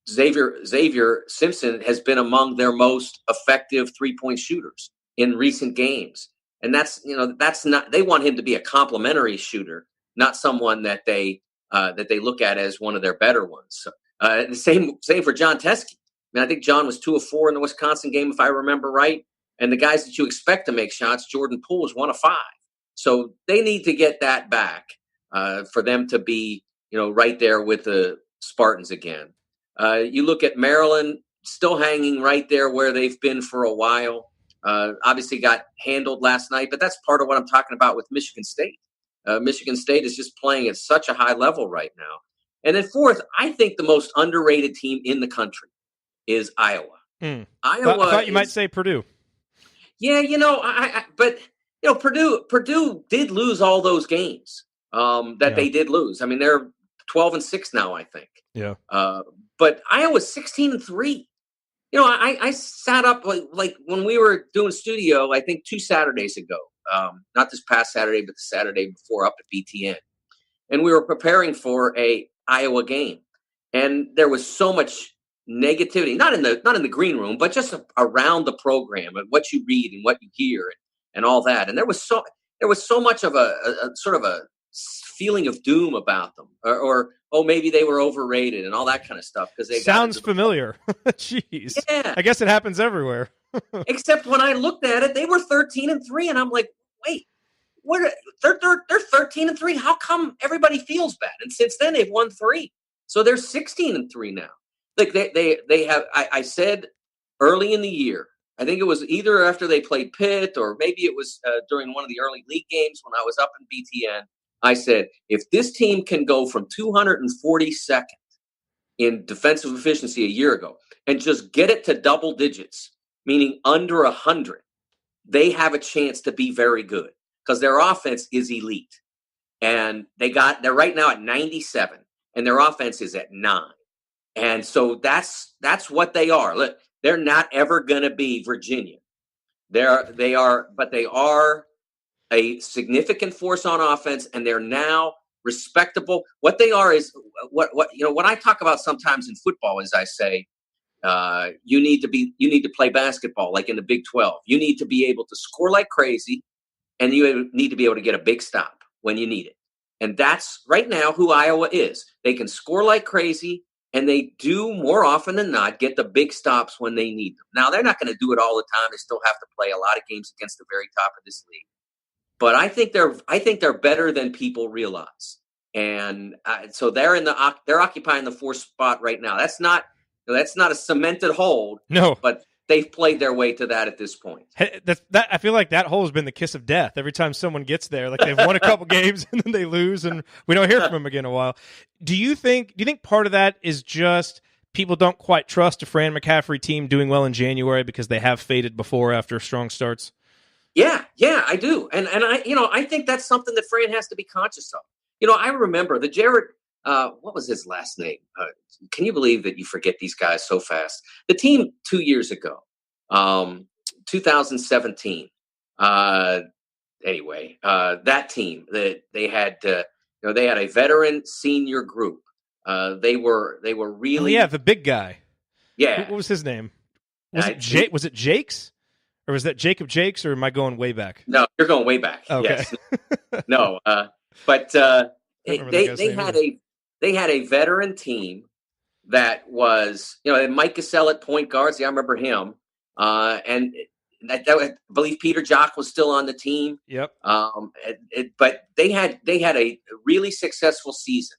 Xavier Simpson has been among their most effective 3-point shooters in recent games. And that's not, they want him to be a complimentary shooter, not someone that they look at as one of their better ones. So, the same for John Teskey. I mean, I think John was 2 of 4 in the Wisconsin game, if I remember right. And the guys that you expect to make shots, Jordan Poole was 1 of 5. So they need to get that back for them to be, right there with the Spartans again. You look at Maryland, still hanging right there where they've been for a while. Obviously got handled last night, but that's part of what I'm talking about with Michigan State. Michigan State is just playing at such a high level right now. And then fourth, I think the most underrated team in the country is Iowa. Iowa. I thought you might say Purdue. Yeah, but Purdue did lose all those games they did lose. I mean, they're 12-6 now, I think. Yeah. But Iowa's 16-3. I sat up like when we were doing studio, I think 2 Saturdays ago, not this past Saturday, but the Saturday before up at BTN. And we were preparing for a Iowa game. And there was so much negativity, not in the green room, but just around the program and what you read and what you hear and all that. And there was so much of a sort of a feeling of doom about them or maybe they were overrated and all that kind of stuff because they sounds familiar. Jeez. Yeah. I guess it happens everywhere. Except when I looked at it, they were 13-3 and I'm like, wait, they're 13-3. How come everybody feels bad? And since then they've won 3. So they're 16-3 now. Like they have, I said early in the year, I think it was either after they played Pitt or maybe it was during one of the early league games when I was up in BTN. I said, if this team can go from 242nd in defensive efficiency a year ago and just get it to double digits, meaning under 100, they have a chance to be very good because their offense is elite. And they're right now at 97 and their offense is at 9. And so that's what they are. Look, they're not ever going to be Virginia. They are a significant force on offense, and they're now respectable. What they are is what I talk about sometimes in football is I say you need to play basketball like in the Big 12. You need to be able to score like crazy, and you need to be able to get a big stop when you need it. And that's right now who Iowa is. They can score like crazy, and they do more often than not get the big stops when they need them. Now they're not going to do it all the time. They still have to play a lot of games against the very top of this league. But I think they're better than people realize, and so they're occupying the 4th spot right now. That's not a cemented hold. No, but they've played their way to that at this point. I feel like that hole has been the kiss of death every time someone gets there. Like they've won a couple games and then they lose, and we don't hear from them again in a while. Do you think part of that is just people don't quite trust a Fran McCaffrey team doing well in January because they have faded before after strong starts? Yeah, I do. And I think that's something that Fran has to be conscious of. I remember the Jerod, what was his last name? Can you believe that you forget these guys so fast? The team 2 years ago, 2017. Anyway, that team that they had a veteran senior group. They were really the big guy. Yeah. What was his name? Was it Jake's? Or was that Jacob Jakes, or am I going way back? No, you're going way back. Okay. Yes. No, but they had a veteran team that was, Mike Cassell at point guard. See, I remember him. And I believe Peter Jock was still on the team. Yep. But they had a really successful season.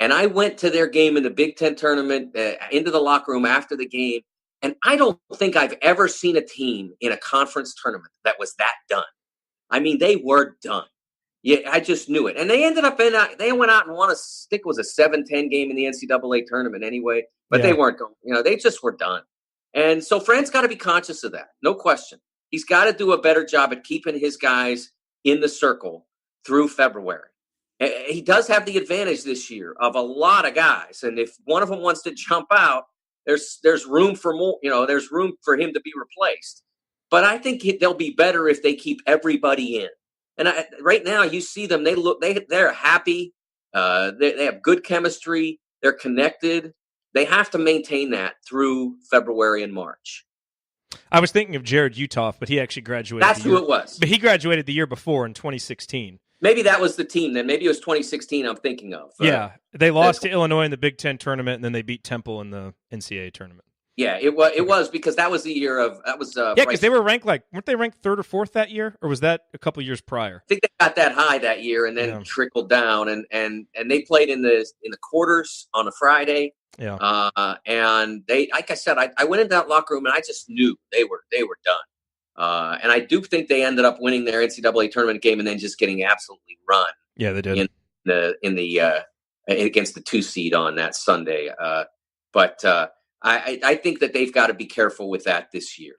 And I went to their game in the Big Ten tournament, into the locker room after the game. And I don't think I've ever seen a team in a conference tournament that was that done. I mean, they were done. Yeah, I just knew it. And they ended up they went out and won I think it was a 7-10 game in the NCAA tournament anyway. But They weren't going, they just were done. And so Fran's got to be conscious of that. No question. He's got to do a better job at keeping his guys in the circle through February. He does have the advantage this year of a lot of guys. And if one of them wants to jump out, there's room for more, there's room for him to be replaced. But I think they'll be better if they keep everybody in. And right now you see them, they're happy. They have good chemistry. They're connected. they have to maintain that through February and March. I was thinking of Jerod Uthoff, but he actually graduated. That's who it was. But he graduated the year before in 2016. Maybe that was the team then. Maybe it was 2016 I'm thinking of. Yeah, they lost to Illinois in the Big Ten tournament, and then they beat Temple in the NCAA tournament. Yeah, it was because that was the year of that was. Yeah, because they were ranked weren't they ranked third or fourth that year, or was that a couple years prior? I think they got that high that year, and then trickled down, and they played in the quarters on a Friday. Yeah, and they, like I said, I went into that locker room and I just knew they were done. And I do think they ended up winning their NCAA tournament game and then just getting absolutely run. Yeah, they did in the against the 2 seed on that Sunday. But I think that they've got to be careful with that this year.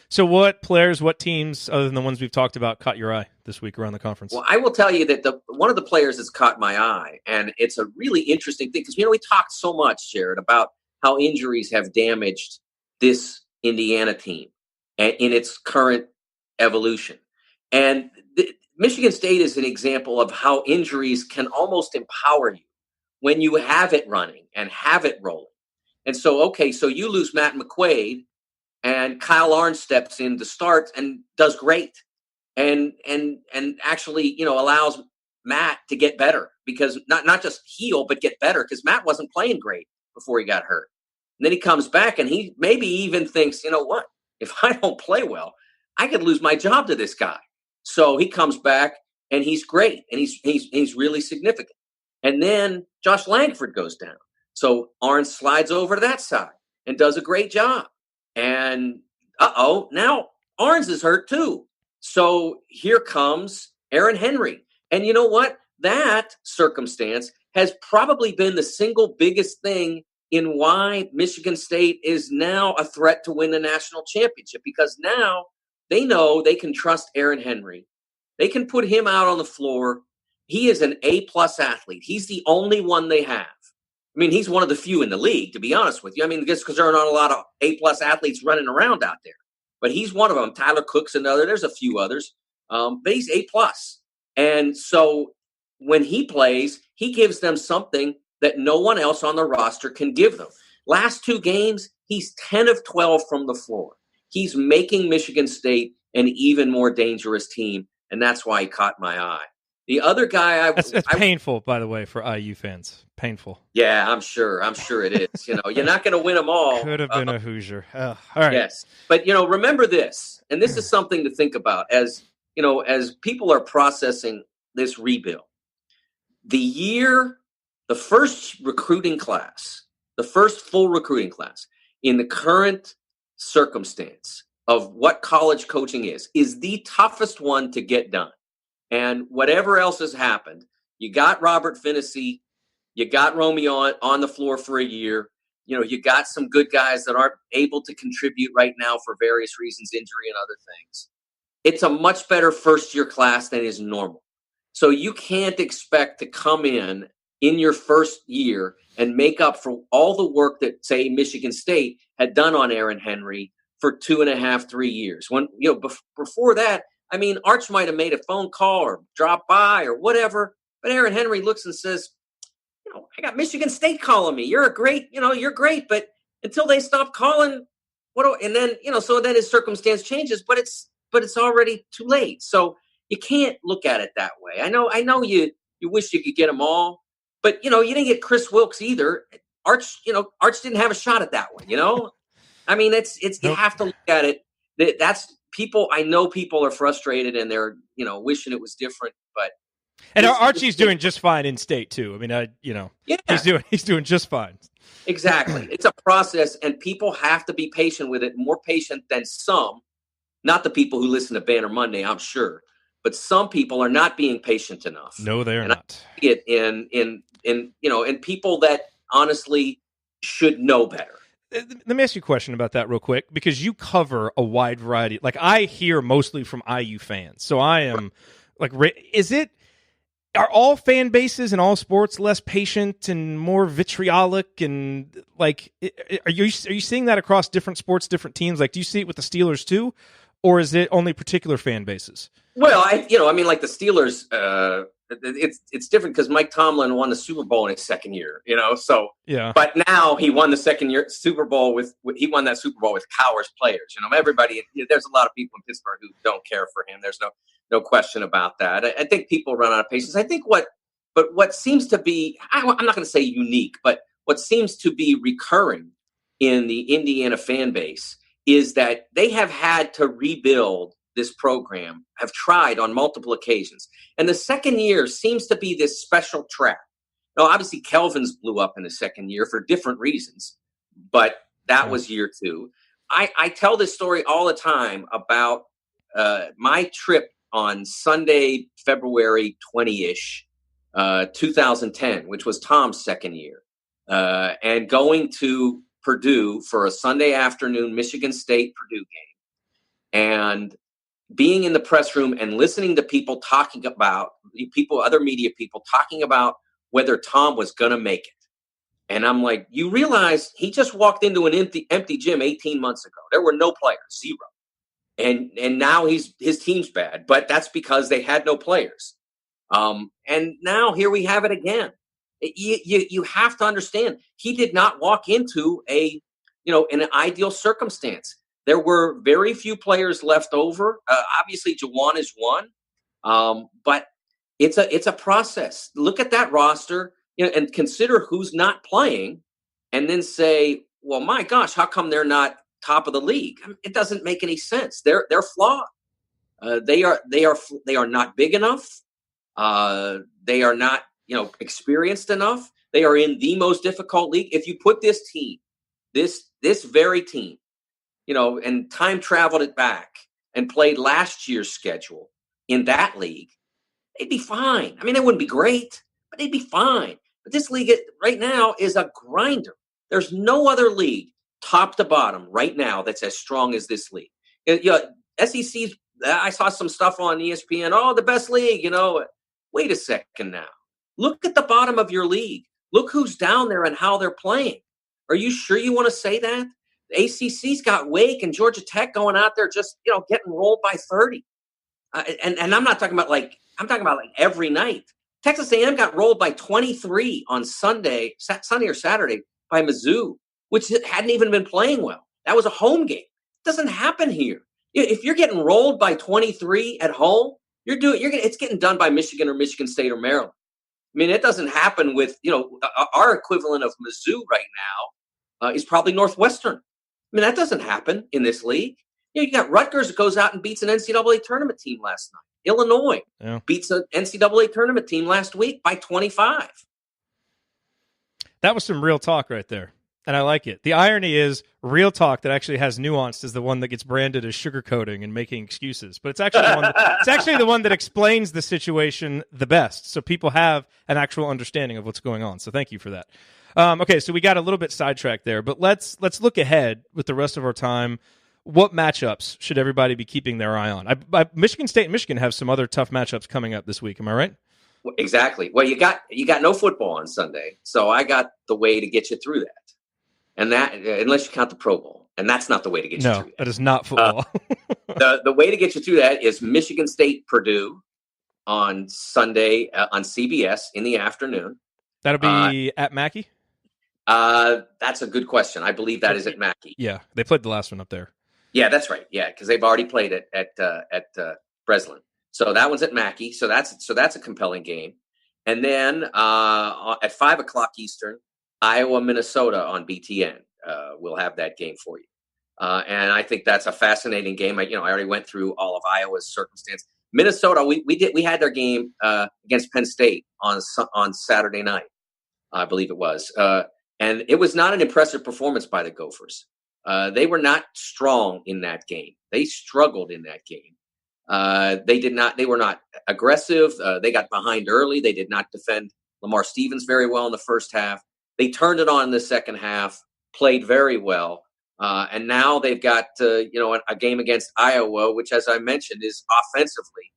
So what players, what teams, other than the ones we've talked about, caught your eye this week around the conference? Well, I will tell you that one of the players that's caught my eye, and it's a really interesting thing, because, we talked so much, Jerod, about how injuries have damaged this Indiana team in its current evolution. And Michigan State is an example of how injuries can almost empower you when you have it running and have it rolling. And so you lose Matt McQuaid, and Kyle Arns steps in to start and does great, and actually allows Matt to get better, because not just heal but get better, because Matt wasn't playing great before he got hurt. And then he comes back and he maybe even thinks, what, if I don't play well, I could lose my job to this guy. So he comes back and he's great, and he's really significant. And then Josh Langford goes down, so Arns slides over to that side and does a great job. And now Arns is hurt too. So here comes Aaron Henry. And you know what? That circumstance has probably been the single biggest thing in why Michigan State is now a threat to win the national championship, because now they know they can trust Aaron Henry. They can put him out on the floor. He is an A-plus athlete. He's the only one they have. I mean, he's one of the few in the league, to be honest with you. I mean, just because there are not a lot of A-plus athletes running around out there. But he's one of them. Tyler Cook's another. There's a few others. But he's A-plus. And so when he plays, he gives them something that no one else on the roster can give them. Last 2 games, he's 10 of 12 from the floor. He's making Michigan State an even more dangerous team, and that's why he caught my eye. The other guy, that's painful, by the way, for IU fans. Painful. Yeah, I'm sure it is. You're not going to win them all. Could have been a Hoosier. All right. Yes, but remember this, and this is something to think about as people are processing this rebuild. The first recruiting class, the first full recruiting class in the current circumstance of what college coaching is the toughest one to get done. And whatever else has happened, you got Robert Finney, you got Romeo on the floor for a year. You got some good guys that aren't able to contribute right now for various reasons, injury and other things. It's a much better first-year class than is normal. So you can't expect to come in your first year and make up for all the work that, say, Michigan State had done on Aaron Henry for 2.5, 3 years. When before that, I mean, Arch might have made a phone call or dropped by or whatever, but Aaron Henry looks and says, I got Michigan State calling me. You're great, but until they stop calling, and then so then his circumstance changes, but it's already too late. So you can't look at it that way. I know you wish you could get them all, but you didn't get Chris Wilkes either. Arch didn't have a shot at that one. I mean, it's nope. You have to look at it. That's people. I know people are frustrated and they're wishing it was different, but. And Archie's doing just fine in state too. I mean, he's doing just fine. Exactly. It's a process, and people have to be patient with it. More patient than some, not the people who listen to Banner Monday, I'm sure, but some people are not being patient enough. No, they are not. I see it in people that honestly should know better. Let me ask you a question about that real quick, because you cover a wide variety. Like, I hear mostly from IU fans, so I am are all fan bases in all sports less patient and more vitriolic? And are you seeing that across different sports, different teams? Like, do you see it with the Steelers too, or is it only particular fan bases? Well, like the Steelers, it's different because Mike Tomlin won the Super Bowl in his second year, So yeah. But now he won the second year Super Bowl he won that Super Bowl with Cowers players. Everybody. There's a lot of people in Pittsburgh who don't care for him. There's no question about that. I think people run out of patience. I think what seems to be, I'm not going to say unique, but what seems to be recurring in the Indiana fan base is that they have had to rebuild this program, have tried on multiple occasions. And the second year seems to be this special trap. Now, obviously, Kelvin's blew up in the second year for different reasons, but that was year two. I tell this story all the time about my trip on Sunday, February 20-ish, 2010, which was Tom's second year, and going to Purdue for a Sunday afternoon Michigan State-Purdue game. And being in the press room and listening to people talking about other media people talking about whether Tom was going to make it. And I'm like, you realize he just walked into an empty gym 18 months ago. There were no players, zero. And now his team's bad, but that's because they had no players. And now here we have it again. You have to understand, he did not walk into in an ideal circumstance. There were very few players left over. Obviously, Jawan is one, but it's a process. Look at that roster, and consider who's not playing, and then say, "Well, my gosh, how come they're not top of the league?" I mean, it doesn't make any sense. They're flawed. They are not big enough. They are not experienced enough. They are in the most difficult league. If you put this team, this very team, and time traveled it back and played last year's schedule in that league, they'd be fine. I mean, they wouldn't be great, but they'd be fine. But this league right now is a grinder. There's no other league top to bottom right now that's as strong as this league. SEC's, I saw some stuff on ESPN, the best league, Wait a second now. Look at the bottom of your league. Look who's down there and how they're playing. Are you sure you want to say that? The ACC's got Wake and Georgia Tech going out there just, getting rolled by 30. And I'm not talking about I'm talking about every night. Texas A&M got rolled by 23 on Sunday or Saturday by Mizzou, which hadn't even been playing well. That was a home game. It doesn't happen here. If you're getting rolled by 23 at home, it's getting done by Michigan or Michigan State or Maryland. I mean, it doesn't happen with, our equivalent of Mizzou right now is probably Northwestern. I mean, that doesn't happen in this league. You got Rutgers that goes out and beats an NCAA tournament team last night. Illinois beats an NCAA tournament team last week by 25. That was some real talk right there, and I like it. The irony is, real talk that actually has nuance is the one that gets branded as sugarcoating and making excuses. But it's actually the one that explains the situation the best, so people have an actual understanding of what's going on. So thank you for that. Okay, so we got a little bit sidetracked there, but let's look ahead with the rest of our time. What matchups should everybody be keeping their eye on? Michigan State and Michigan have some other tough matchups coming up this week. Am I right? Exactly. Well, you got no football on Sunday, so I got the way to get you through that. And that, unless you count the Pro Bowl, and that's not the way to get you through that. No, that is not football. The way to get you through that is Michigan State Purdue on Sunday on CBS in the afternoon. That'll be at Mackey? That's a good question. I believe that is at Mackey. Yeah, they played the last one up there. Yeah, that's right. Yeah, because they've already played it at Breslin. So that one's at Mackey. So that's a compelling game. And then at 5:00 Eastern, Iowa, Minnesota on BTN. We'll have that game for you. And I think that's a fascinating game. I already went through all of Iowa's circumstance. Minnesota, we had their game against Penn State on Saturday night, I believe it was. And it was not an impressive performance by the Gophers. They were not strong in that game. They struggled in that game. They were not aggressive. They got behind early. They did not defend Lamar Stevens very well in the first half. They turned it on in the second half, played very well. And now they've got, a game against Iowa, which, as I mentioned, is offensively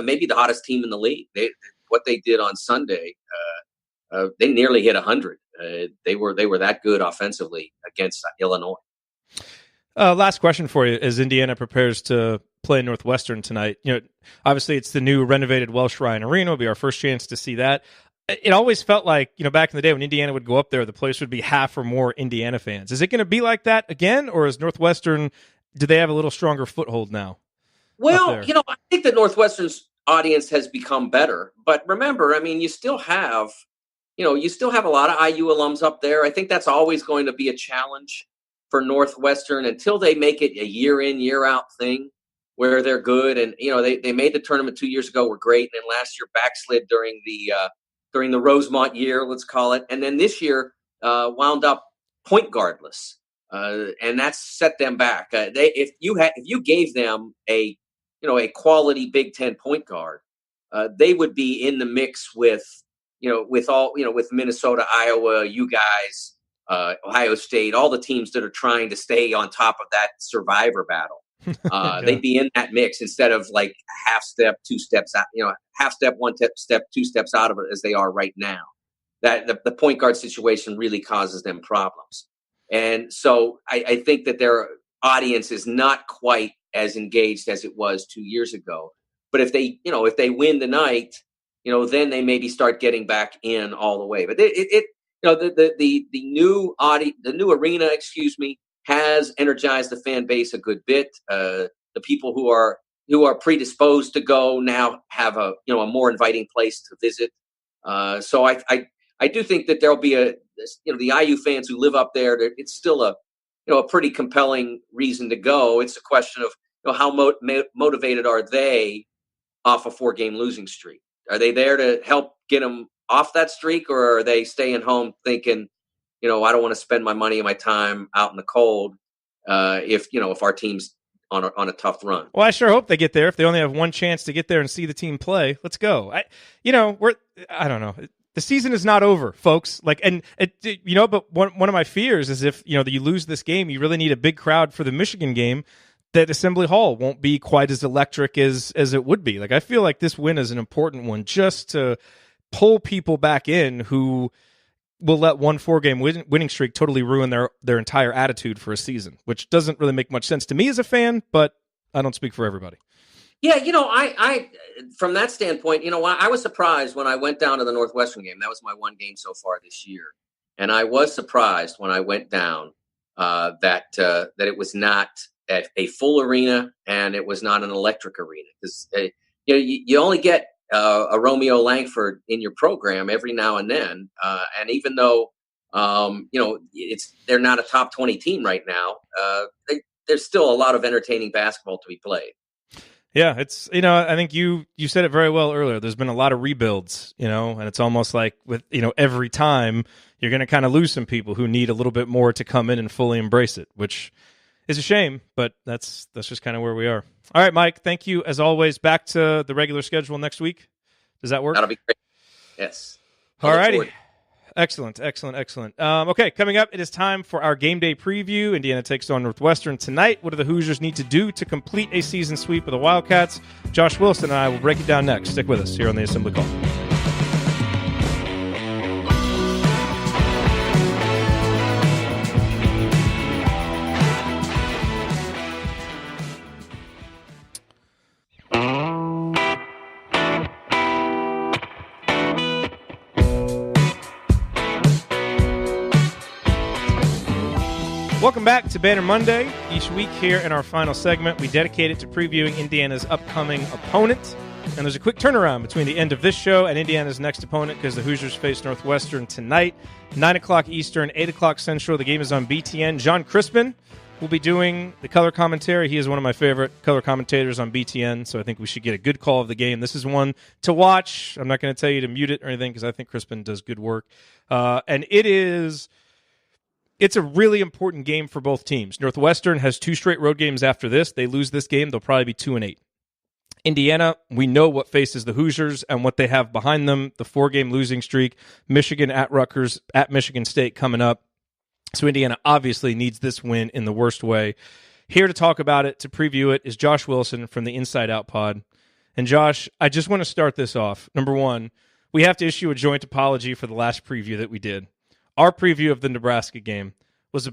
maybe the hottest team in the league. What they did on Sunday, they nearly hit 100. They were that good offensively against Illinois. Last question for you: as Indiana prepares to play Northwestern tonight. Obviously it's the new renovated Welsh Ryan Arena. It'll be our first chance to see that. It always felt like, back in the day when Indiana would go up there, the place would be half or more Indiana fans. Is it going to be like that again, or is Northwestern, do they have a little stronger foothold now? Well, I think that Northwestern's audience has become better. But remember, you still have, a lot of IU alums up there. I think that's always going to be a challenge for Northwestern until they make it a year in, year out thing where they're good. And, they made the tournament 2 years ago, were great. And then last year backslid during the Rosemont year, let's call it. And then this year wound up point guardless. And that's set them back. If you gave them a quality Big Ten point guard, they would be in the mix with Minnesota, Iowa, you guys, Ohio State, all the teams that are trying to stay on top of that survivor battle. Yeah. They'd be in that mix instead of like half step, 2 steps out, half step, 1 step, 2 steps out of it as they are right now. That the point guard situation really causes them problems. And so I think that their audience is not quite as engaged as it was 2 years ago. But if they win the night, then they maybe start getting back in all the way. But the new arena, has energized the fan base a good bit. The people who are predisposed to go now have a more inviting place to visit. So I do think that there'll be the IU fans who live up there. It's still a pretty compelling reason to go. It's a question of how motivated are they off a 4-game losing streak? Are they there to help get them off that streak, or are they staying home thinking, I don't want to spend my money and my time out in the cold if our team's on a tough run? Well, I sure hope they get there. If they only have one chance to get there and see the team play, let's go. I don't know. The season is not over, folks. But one of my fears is if you lose this game, you really need a big crowd for the Michigan game. That Assembly Hall won't be quite as electric as it would be. Like, I feel like this win is an important one just to pull people back in who will let one 4-game winning streak totally ruin their entire attitude for a season, which doesn't really make much sense to me as a fan, but I don't speak for everybody. Yeah, I from that standpoint, I was surprised when I went down to the Northwestern game. That was my one game so far this year. And I was surprised when I went down that it was not a full arena and it was not an electric arena, because you only get a Romeo Langford in your program every now and then, and even though they're not a top 20 team right now, there's still a lot of entertaining basketball to be played. Yeah, it's I think you said it very well earlier. There's been a lot of rebuilds, and it's almost like with every time you're going to kind of lose some people who need a little bit more to come in and fully embrace it, which is a shame, but that's just kind of where we are. All right, Mike, thank you as always. Back to the regular schedule next week. Does that work? That'll be great. Yes. All righty. Excellent. Okay, coming up, it is time for our game day preview. Indiana takes on Northwestern tonight. What do the Hoosiers need to do to complete a season sweep of the Wildcats? Josh Wilson and I will break it down next. Stick with us here on the Assembly Call. Welcome back to Banner Monday. Each week here in our final segment, we dedicate it to previewing Indiana's upcoming opponent. And there's a quick turnaround between the end of this show and Indiana's next opponent because the Hoosiers face Northwestern tonight, 9 o'clock Eastern, 8 o'clock Central. The game is on BTN. John Crispin will be doing the color commentary. He is one of my favorite color commentators on BTN, so I think we should get a good call of the game. This is one to watch. I'm not going to tell you to mute it or anything because I think Crispin does good work. And it's a really important game for both teams. Northwestern has 2 straight road games after this. They lose this game, they'll probably be 2-8. Indiana, we know what faces the Hoosiers and what they have behind them, the 4-game losing streak, Michigan at Rutgers, at Michigan State coming up. So Indiana obviously needs this win in the worst way. Here to talk about it, to preview it, is Josh Wilson from the Inside Out Pod. And Josh, I just want to start this off. Number one, we have to issue a joint apology for the last preview that we did. Our preview of the Nebraska game was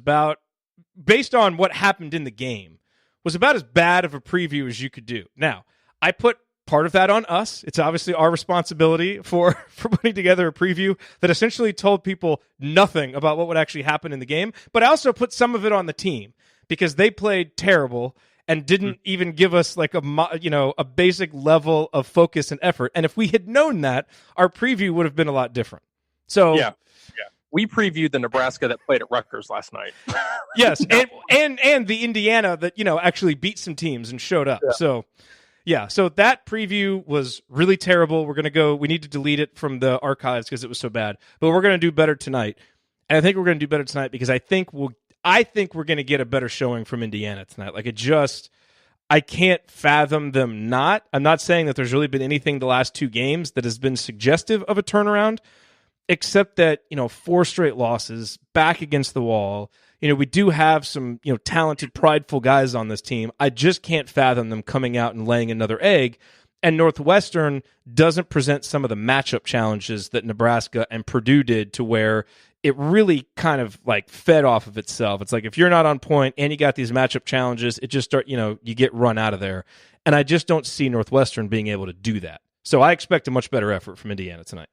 based on what happened in the game, was about as bad of a preview as you could do. Now, I put part of that on us. It's obviously our responsibility for putting together a preview that essentially told people nothing about what would actually happen in the game, but I also put some of it on the team because they played terrible and didn't even give us like a basic level of focus and effort. And if we had known that, our preview would have been a lot different. So yeah. We previewed the Nebraska that played at Rutgers last night. Yes, and the Indiana that actually beat some teams and showed up. Yeah. So that preview was really terrible. We need to delete it from the archives because it was so bad. But we're going to do better tonight. And I think we're going to do better tonight because I think we're going to get a better showing from Indiana tonight. Like I can't fathom them not. I'm not saying that there's really been anything the last 2 games that has been suggestive of a turnaround, except that, 4 straight losses back against the wall. We do have some, talented, prideful guys on this team. I just can't fathom them coming out and laying another egg. And Northwestern doesn't present some of the matchup challenges that Nebraska and Purdue did, to where it really kind of like fed off of itself. It's like if you're not on point and you got these matchup challenges, it just you get run out of there. And I just don't see Northwestern being able to do that. So I expect a much better effort from Indiana tonight.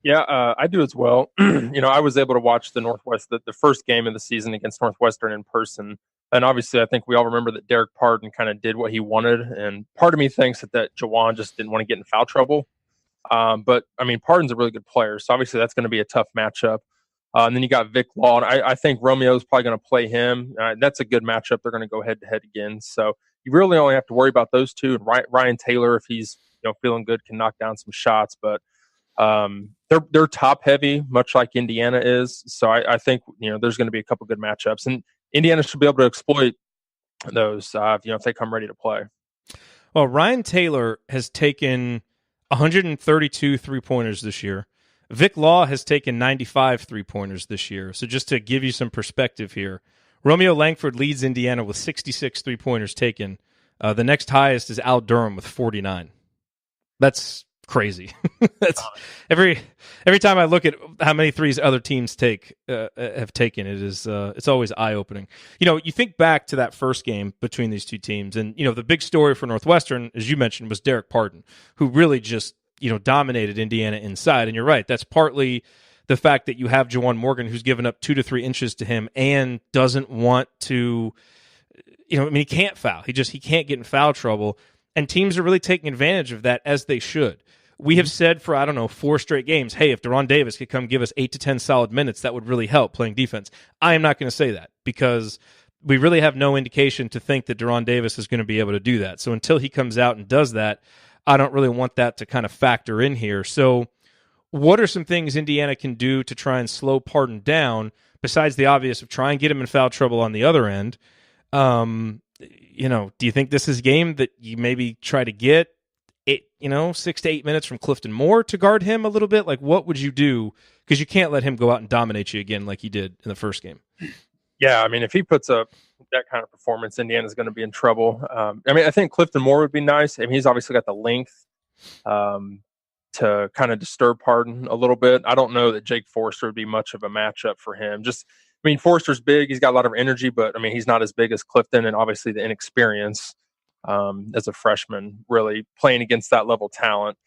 Yeah, I do as well. I was able to watch the first game of the season against Northwestern in person. And obviously, I think we all remember that Derek Pardon kind of did what he wanted. And part of me thinks that Jawan just didn't want to get in foul trouble. But, Pardon's a really good player. So obviously, that's going to be a tough matchup. And then you got Vic Law. And I think Romeo's probably going to play him. That's a good matchup. They're going to go head-to-head again. So you really only have to worry about those two. And Ryan Taylor, if he's feeling good, can knock down some shots. But they're top heavy, much like Indiana is. So I think there's going to be a couple good matchups, and Indiana should be able to exploit those. If they come ready to play. Well, Ryan Taylor has taken 132 3-pointers this year. Vic Law has taken 95 3-pointers this year. So just to give you some perspective here, Romeo Langford leads Indiana with 66 3-pointers taken. The next highest is Al Durham with 49. That's crazy. That's every time I look at how many threes other teams have taken, it's always eye-opening. You think back to that first game between these two teams, and the big story for Northwestern, as you mentioned, was Derek Pardon, who really just dominated Indiana inside. And you're right, that's partly the fact that you have Juwan Morgan, who's given up 2 to 3 inches to him and doesn't want to. He can't foul. He can't get in foul trouble. And teams are really taking advantage of that, as they should. We have said for, 4 straight games, hey, if Deron Davis could come give us 8 to 10 solid minutes, that would really help playing defense. I am not going to say that because we really have no indication to think that Deron Davis is going to be able to do that. So until he comes out and does that, I don't really want that to kind of factor in here. So what are some things Indiana can do to try and slow Pardon down, besides the obvious of try and get him in foul trouble on the other end? Do you think this is a game that you maybe try to get 6 to 8 minutes from Clifton Moore to guard him a little bit? Like, what would you do? Because you can't let him go out and dominate you again like he did in the first game. Yeah, if he puts up that kind of performance, Indiana's going to be in trouble. I think Clifton Moore would be nice. He's obviously got the length to kind of disturb Pardon a little bit. I don't know that Jake Forster would be much of a matchup for him. Forster's big. He's got a lot of energy, but he's not as big as Clifton, and obviously the inexperience as a freshman, really playing against that level talent.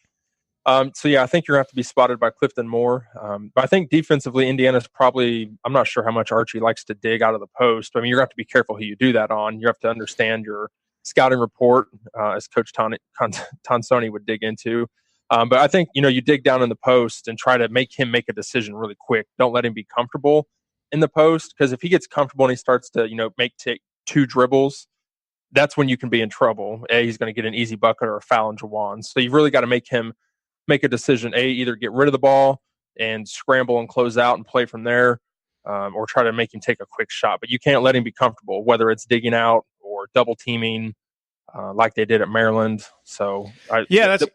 I think you're going to have to be spotted by Clifton Moore. But I think defensively, Indiana's probably, I'm not sure how much Archie likes to dig out of the post. You're going to have to be careful who you do that on. You have to understand your scouting report, as Coach Tonsoni would dig into. But I think, you dig down in the post and try to make him make a decision really quick. Don't let him be comfortable in the post, because if he gets comfortable and he starts to, take 2 dribbles, that's when you can be in trouble. He's going to get an easy bucket or a foul in Jawan. So you've really got to make him make a decision. Either get rid of the ball and scramble and close out and play from there, or try to make him take a quick shot. But you can't let him be comfortable, whether it's digging out or double teaming, like they did at Maryland. So that's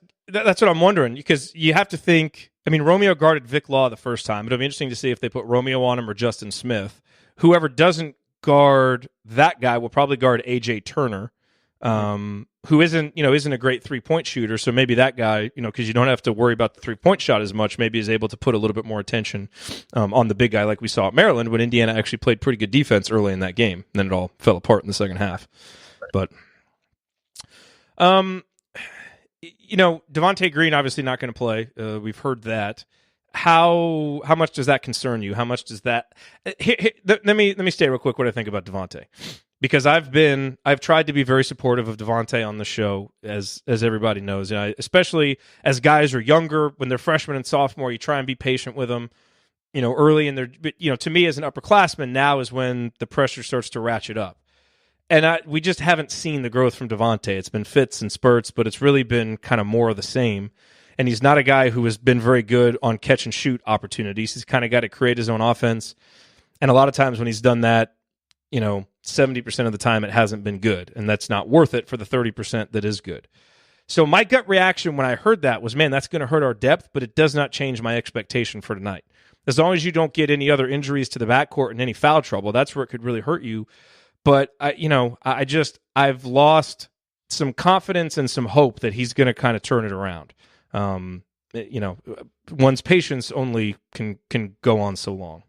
what I'm wondering, because you have to think. Romeo guarded Vic Law the first time. It'll be interesting to see if they put Romeo on him or Justin Smith. Whoever doesn't guard that guy will probably guard AJ Turner, who isn't a great 3-point shooter. So maybe that guy, because you don't have to worry about the 3-point shot as much, maybe is able to put a little bit more attention on the big guy, like we saw at Maryland when Indiana actually played pretty good defense early in that game. And then it all fell apart in the second half. But, Devontae Green obviously not going to play. We've heard that. How much does that concern you? How much does that? Let me state real quick what I think about Devontae, because I've tried to be very supportive of Devontae on the show, as everybody knows, especially as guys are younger when they're freshmen and sophomore. You try and be patient with them, early in their. To me as an upperclassman, now is when the pressure starts to ratchet up. And we just haven't seen the growth from Devontae. It's been fits and spurts, but it's really been kind of more of the same. And he's not a guy who has been very good on catch and shoot opportunities. He's kind of got to create his own offense. And a lot of times when he's done that, 70% of the time it hasn't been good. And that's not worth it for the 30% that is good. So my gut reaction when I heard that was, man, that's going to hurt our depth, but it does not change my expectation for tonight. As long as you don't get any other injuries to the backcourt and any foul trouble, that's where it could really hurt you. But I've lost some confidence and some hope that he's going to kind of turn it around. One's patience only can go on so long.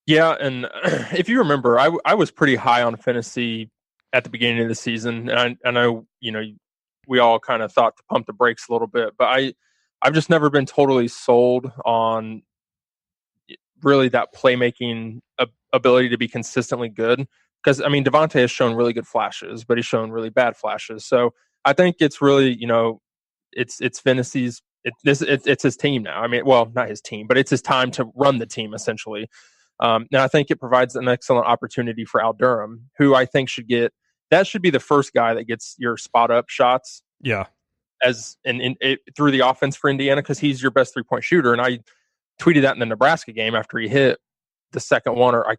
Yeah, and if you remember, I was pretty high on fantasy at the beginning of the season, and I know we all kind of thought to pump the brakes a little bit, but I've just never been totally sold on really that playmaking ability to be consistently good. Because Devontae has shown really good flashes, but he's shown really bad flashes. So I think it's really it's fantasy's it's his team now. Not his team, but it's his time to run the team essentially. And I think it provides an excellent opportunity for Al Durham, who I think should be the first guy that gets your spot up shots. Yeah, through the offense for Indiana, because he's your best 3-point shooter. And I tweeted that in the Nebraska game after he hit the second one, or I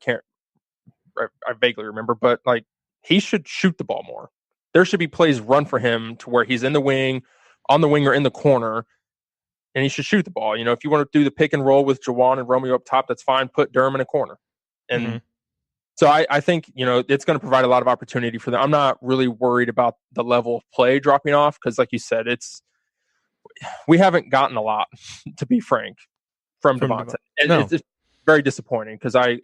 vaguely remember, but he should shoot the ball more. There should be plays run for him to where he's in the wing, on the wing, or in the corner, and he should shoot the ball. If you want to do the pick and roll with Jawan and Romeo up top, that's fine. Put Durham in a corner. And so I think, it's going to provide a lot of opportunity for them. I'm not really worried about the level of play dropping off because, like you said, we haven't gotten a lot, to be frank, from Devontae. And it's very disappointing because I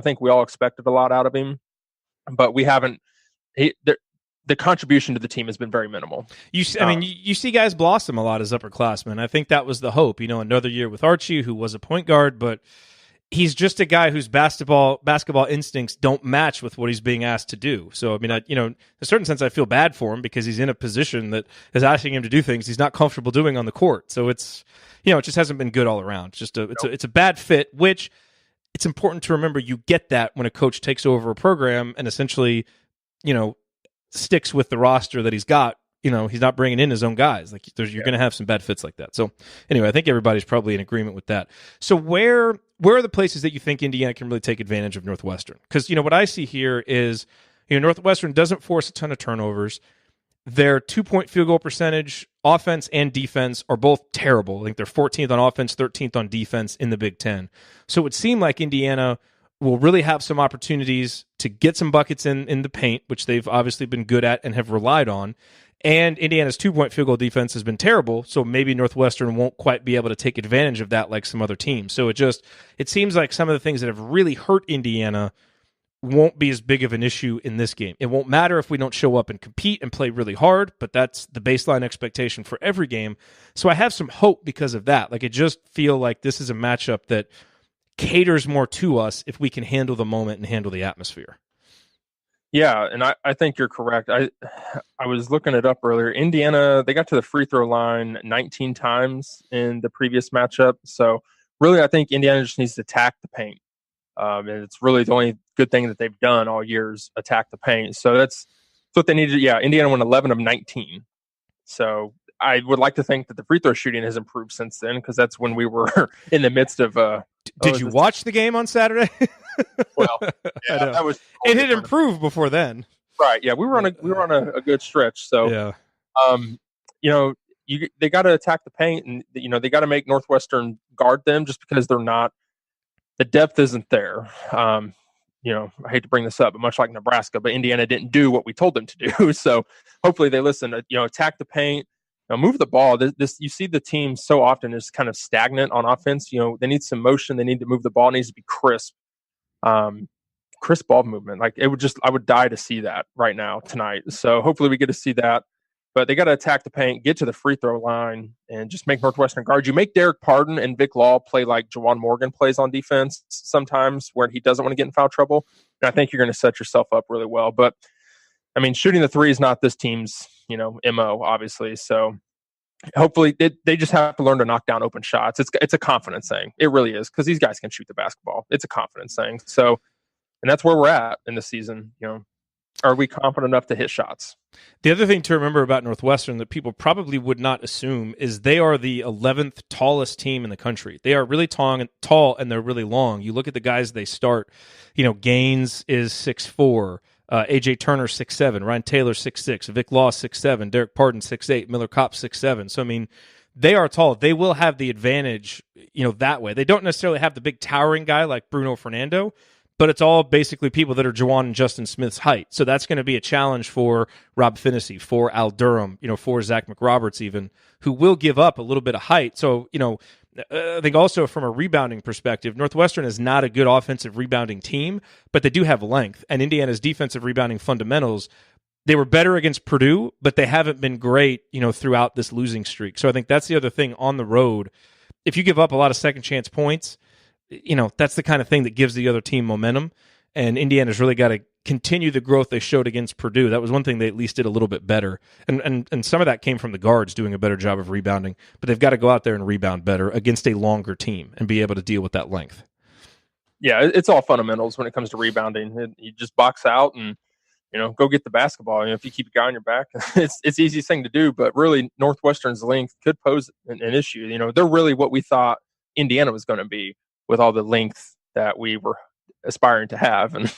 think we all expected a lot out of him, but we haven't. The contribution to the team has been very minimal. You see guys blossom a lot as upperclassmen. I think that was the hope. Another year with Archie, who was a point guard, but he's just a guy whose basketball instincts don't match with what he's being asked to do. So, in a certain sense, I feel bad for him because he's in a position that is asking him to do things he's not comfortable doing on the court. So it's, it just hasn't been good all around. It's a bad fit, which it's important to remember you get that when a coach takes over a program and essentially, sticks with the roster that he's got. He's not bringing in his own guys. You're going to have some bad fits like that. So anyway, I think everybody's probably in agreement with that. So where are the places that you think Indiana can really take advantage of Northwestern? Because, what I see here is, Northwestern doesn't force a ton of turnovers. Their 2-point field goal percentage, offense and defense, are both terrible. I think they're 14th on offense, 13th on defense in the Big Ten. So it would seem like Indiana will really have some opportunities to get some buckets in the paint, which they've obviously been good at and have relied on. And Indiana's 2-point field goal defense has been terrible, so maybe Northwestern won't quite be able to take advantage of that like some other teams. So it seems like some of the things that have really hurt Indiana won't be as big of an issue in this game. It won't matter if we don't show up and compete and play really hard, but that's the baseline expectation for every game. So I have some hope because of that. I just feel like this is a matchup that caters more to us if we can handle the moment and handle the atmosphere. Yeah, and I think you're correct. I was looking it up earlier. Indiana, they got to the free throw line 19 times in the previous matchup. So really, I think Indiana just needs to attack the paint. And it's really the only good thing that they've done all year is attack the paint. So that's what they needed. Yeah, Indiana won 11 of 19. So I would like to think that the free throw shooting has improved since then, because that's when we were in the midst of. Did you watch the game on Saturday? Well, yeah, that was. It had improved before then, right? Yeah, we were on a good stretch. So, yeah, they got to attack the paint, and they got to make Northwestern guard them, just because they're not. The depth isn't there. I hate to bring this up, but much like Nebraska, but Indiana didn't do what we told them to do. So hopefully they listen. Attack the paint. Move the ball. You see the team so often is kind of stagnant on offense. They need some motion. They need to move the ball. It needs to be crisp. crisp ball movement. Like I would die to see that right now tonight. So hopefully we get to see that. But they got to attack the paint, get to the free throw line, and just make Northwestern guard. You make Derek Pardon and Vic Law play like Juwan Morgan plays on defense sometimes, where he doesn't want to get in foul trouble. And I think you're going to set yourself up really well. But I mean, shooting the three is not this team's, MO, obviously. So hopefully they just have to learn to knock down open shots. It's a confidence thing. It really is, because these guys can shoot the basketball. It's a confidence thing. So, and that's where we're at in the season. Are we confident enough to hit shots? The other thing to remember about Northwestern that people probably would not assume is they are the 11th tallest team in the country. They are really tall and they're really long. You look at the guys they start, Gaines is 6'4", AJ Turner 6'7", Ryan Taylor 6'6", Vic Law 6'7", Derek Pardon 6'8", Miller Kopp 6'7". So I mean, they are tall. They will have the advantage, that way. They don't necessarily have the big towering guy like Bruno Fernando, but it's all basically people that are Juwan and Justin Smith's height. So that's going to be a challenge for Rob Finney, for Al Durham, for Zach McRoberts even, who will give up a little bit of height. So, I think also from a rebounding perspective, Northwestern is not a good offensive rebounding team, but they do have length. And Indiana's defensive rebounding fundamentals, they were better against Purdue, but they haven't been great, throughout this losing streak. So I think that's the other thing on the road. If you give up a lot of second chance points, that's the kind of thing that gives the other team momentum. And Indiana's really got to continue the growth they showed against Purdue. That was one thing they at least did a little bit better. And some of that came from the guards doing a better job of rebounding. But they've got to go out there and rebound better against a longer team and be able to deal with that length. Yeah, it's all fundamentals when it comes to rebounding. You just box out and, go get the basketball. If you keep a guy on your back, it's the easiest thing to do. But really, Northwestern's length could pose an issue. They're really what we thought Indiana was going to be, with all the length that we were aspiring to have and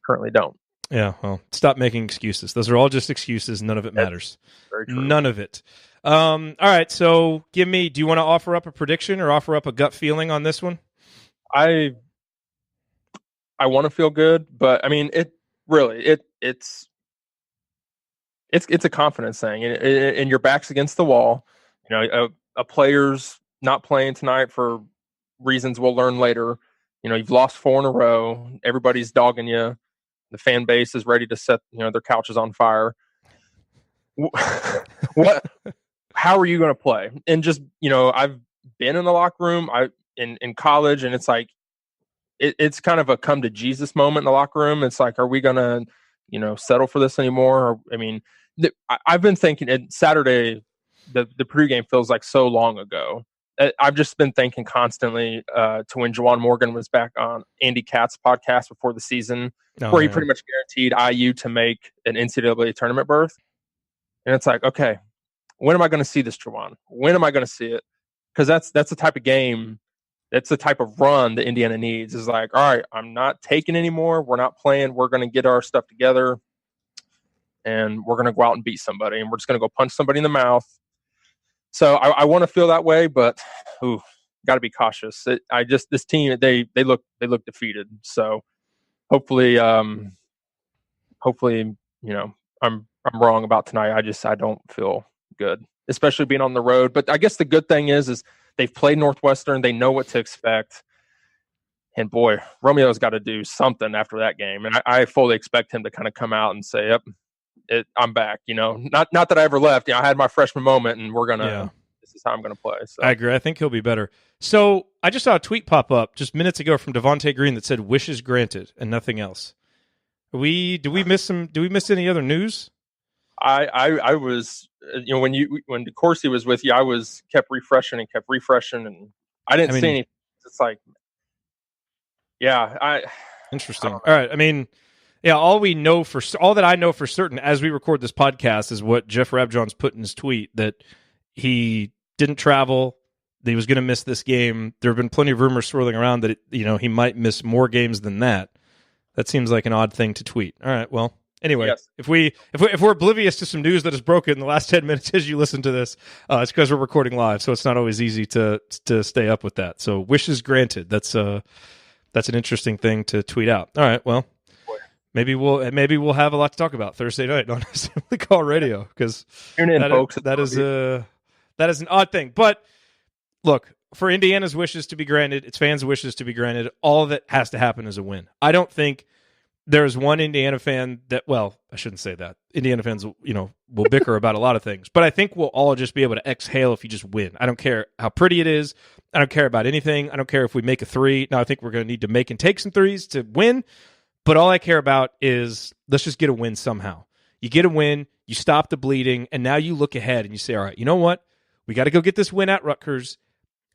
currently don't. Yeah, well, stop making excuses. Those are all just excuses. None of it matters. Very true. None of it. All right, so do you want to offer up a prediction or offer up a gut feeling on this one? I want to feel good, but I mean, it's a confidence thing, and your back's against the wall. A player's not playing tonight for reasons we'll learn later. You've lost 4 in a row. Everybody's dogging you. The fan base is ready to set, their couches on fire. How are you going to play? And just, I've been in the locker room, in college, and it's like, it's kind of a come to Jesus moment in the locker room. It's like, are we going to, settle for this anymore? Or, I mean, I've been thinking Saturday, the Purdue game feels like so long ago. I've just been thinking constantly to when Juwan Morgan was back on Andy Katz's podcast before the season, where he pretty much guaranteed IU to make an NCAA tournament berth. And it's like, okay, when am I going to see this Juwan? When am I going to see it? Because that's the type of game, that's the type of run that Indiana needs. Is like, all right, I'm not taking anymore. We're not playing. We're going to get our stuff together, and we're going to go out and beat somebody, and we're just going to go punch somebody in the mouth. So I want to feel that way, but got to be cautious. This team, they look defeated. So hopefully, I'm wrong about tonight. I don't feel good, especially being on the road. But I guess the good thing is they've played Northwestern. They know what to expect. And boy, Romeo's got to do something after that game. And I fully expect him to kind of come out and say, yep, I'm back. Not that I ever left. I had my freshman moment, and this is how I'm gonna play. So I agree. I think he'll be better. So I just saw a tweet pop up just minutes ago from Devontae Green that said "wishes granted" and nothing else. Do we miss any other news? I was when DeCourcy was with you, I kept refreshing, and I didn't see anything. It's like, interesting. All right. I mean, yeah, all that I know for certain as we record this podcast is what Jeff Rabjohn's put in his tweet, that he didn't travel, that he was going to miss this game. There have been plenty of rumors swirling around that he might miss more games than that. That seems like an odd thing to tweet. All right, well, anyway, yes. If we're oblivious to some news that has broken in the last 10 minutes as you listen to this, it's because we're recording live, so it's not always easy to stay up with that. So wishes granted. That's an interesting thing to tweet out. All right, well. Maybe we'll have a lot to talk about Thursday night on Assembly Call Radio, because that is an odd thing. But look, for Indiana's wishes to be granted, its fans' wishes to be granted, all that has to happen is a win. I don't think there's one Indiana fan that, well, I shouldn't say that. Indiana fans, will bicker about a lot of things, but I think we'll all just be able to exhale if you just win. I don't care how pretty it is. I don't care about anything. I don't care if we make a three. Now, I think we're going to need to make and take some threes to win, but all I care about is let's just get a win somehow. You get a win, you stop the bleeding, and now you look ahead and you say, all right, you know what? We got to go get this win at Rutgers,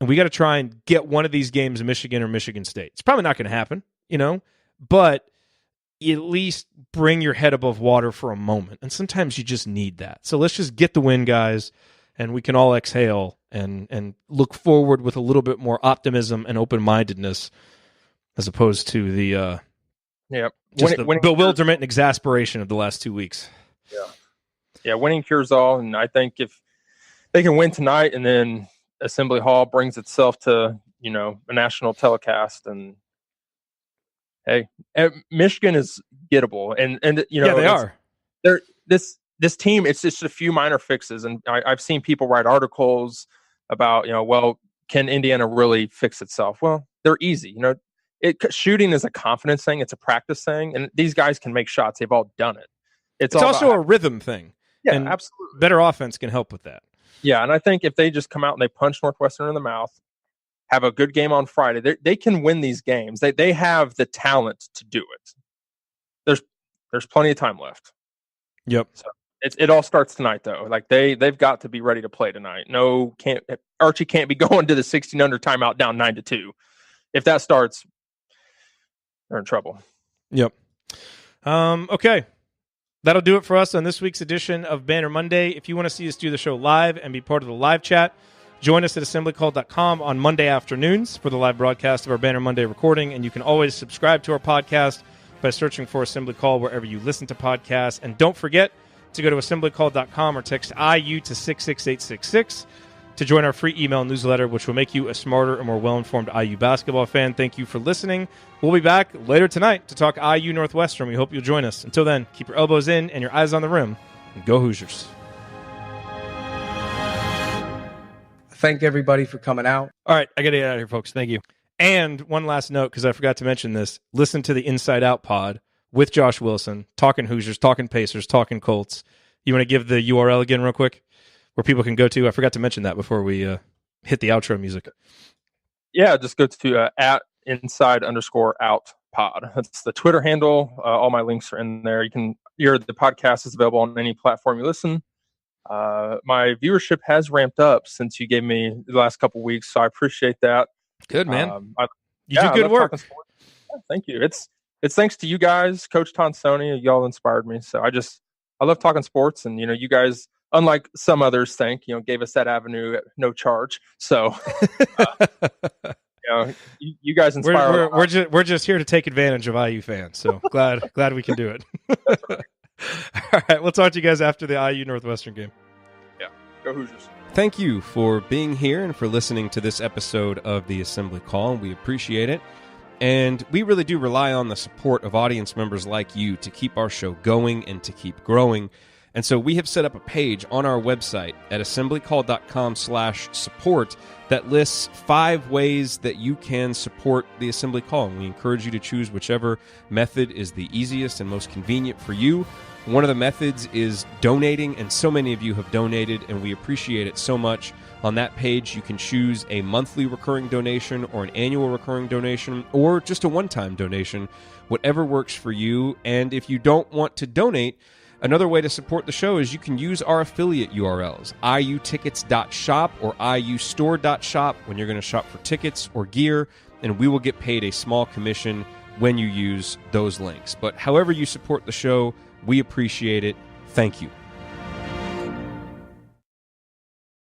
and we got to try and get one of these games in Michigan or Michigan State. It's probably not going to happen, but you at least bring your head above water for a moment. And sometimes you just need that. So let's just get the win, guys, and we can all exhale and look forward with a little bit more optimism and open-mindedness as opposed to the the bewilderment and exasperation of the last 2 weeks. Yeah, winning cures all, and I think if they can win tonight and then Assembly Hall brings itself to, a national telecast, and hey, Michigan is gettable, and they are. They're this team. It's just a few minor fixes, and I've seen people write articles about can Indiana really fix itself? Well, they're easy. Shooting is a confidence thing. It's a practice thing, and these guys can make shots. They've all done it. It's also a rhythm thing. Yeah, and absolutely. Better offense can help with that. Yeah, and I think if they just come out and they punch Northwestern in the mouth, have a good game on Friday, they can win these games. They have the talent to do it. There's plenty of time left. Yep. So it all starts tonight, though. Like they've got to be ready to play tonight. Archie can't be going to the 16 under timeout down 9-2. If that starts, they're in trouble. Yep. Okay. That'll do it for us on this week's edition of Banner Monday. If you want to see us do the show live and be part of the live chat, join us at assemblycall.com on Monday afternoons for the live broadcast of our Banner Monday recording, and you can always subscribe to our podcast by searching for Assembly Call wherever you listen to podcasts. And don't forget to go to assemblycall.com or text IU to 66866 to join our free email newsletter, which will make you a smarter and more well-informed IU basketball fan. Thank you for listening. We'll be back later tonight to talk IU Northwestern. We hope you'll join us. Until then, keep your elbows in and your eyes on the rim, and go Hoosiers. Thank everybody for coming out. All right, I got to get out of here, folks. Thank you. And one last note, because I forgot to mention this, listen to the Inside Out pod with Josh Wilson, talking Hoosiers, talking Pacers, talking Colts. You want to give the URL again real quick where people can go to? I forgot to mention that before we hit the outro music. Yeah, just go to at inside_out pod. That's the Twitter handle. All my links are in there. The podcast is available on any platform you listen. My viewership has ramped up since you gave me the last couple weeks, so I appreciate that. Good, man. You do I good work. Yeah, thank you. It's thanks to you guys, Coach Tonsoni. Y'all inspired me. So I love talking sports, and you guys, unlike some others think, gave us that avenue at no charge. So you guys inspire. We're just here to take advantage of IU fans. So glad we can do it. All right, we'll talk to you guys after the IU Northwestern game. Yeah, go Hoosiers. Thank you for being here and for listening to this episode of the Assembly Call. We appreciate it. And we really do rely on the support of audience members like you to keep our show going and to keep growing. And so we have set up a page on our website at assemblycall.com/support that lists 5 ways that you can support the Assembly Call. And we encourage you to choose whichever method is the easiest and most convenient for you. One of the methods is donating, and so many of you have donated, and we appreciate it so much. On that page, you can choose a monthly recurring donation or an annual recurring donation or just a one-time donation, whatever works for you. And if you don't want to donate, another way to support the show is you can use our affiliate URLs, iutickets.shop or iustore.shop when you're going to shop for tickets or gear, and we will get paid a small commission when you use those links. But however you support the show, we appreciate it. Thank you.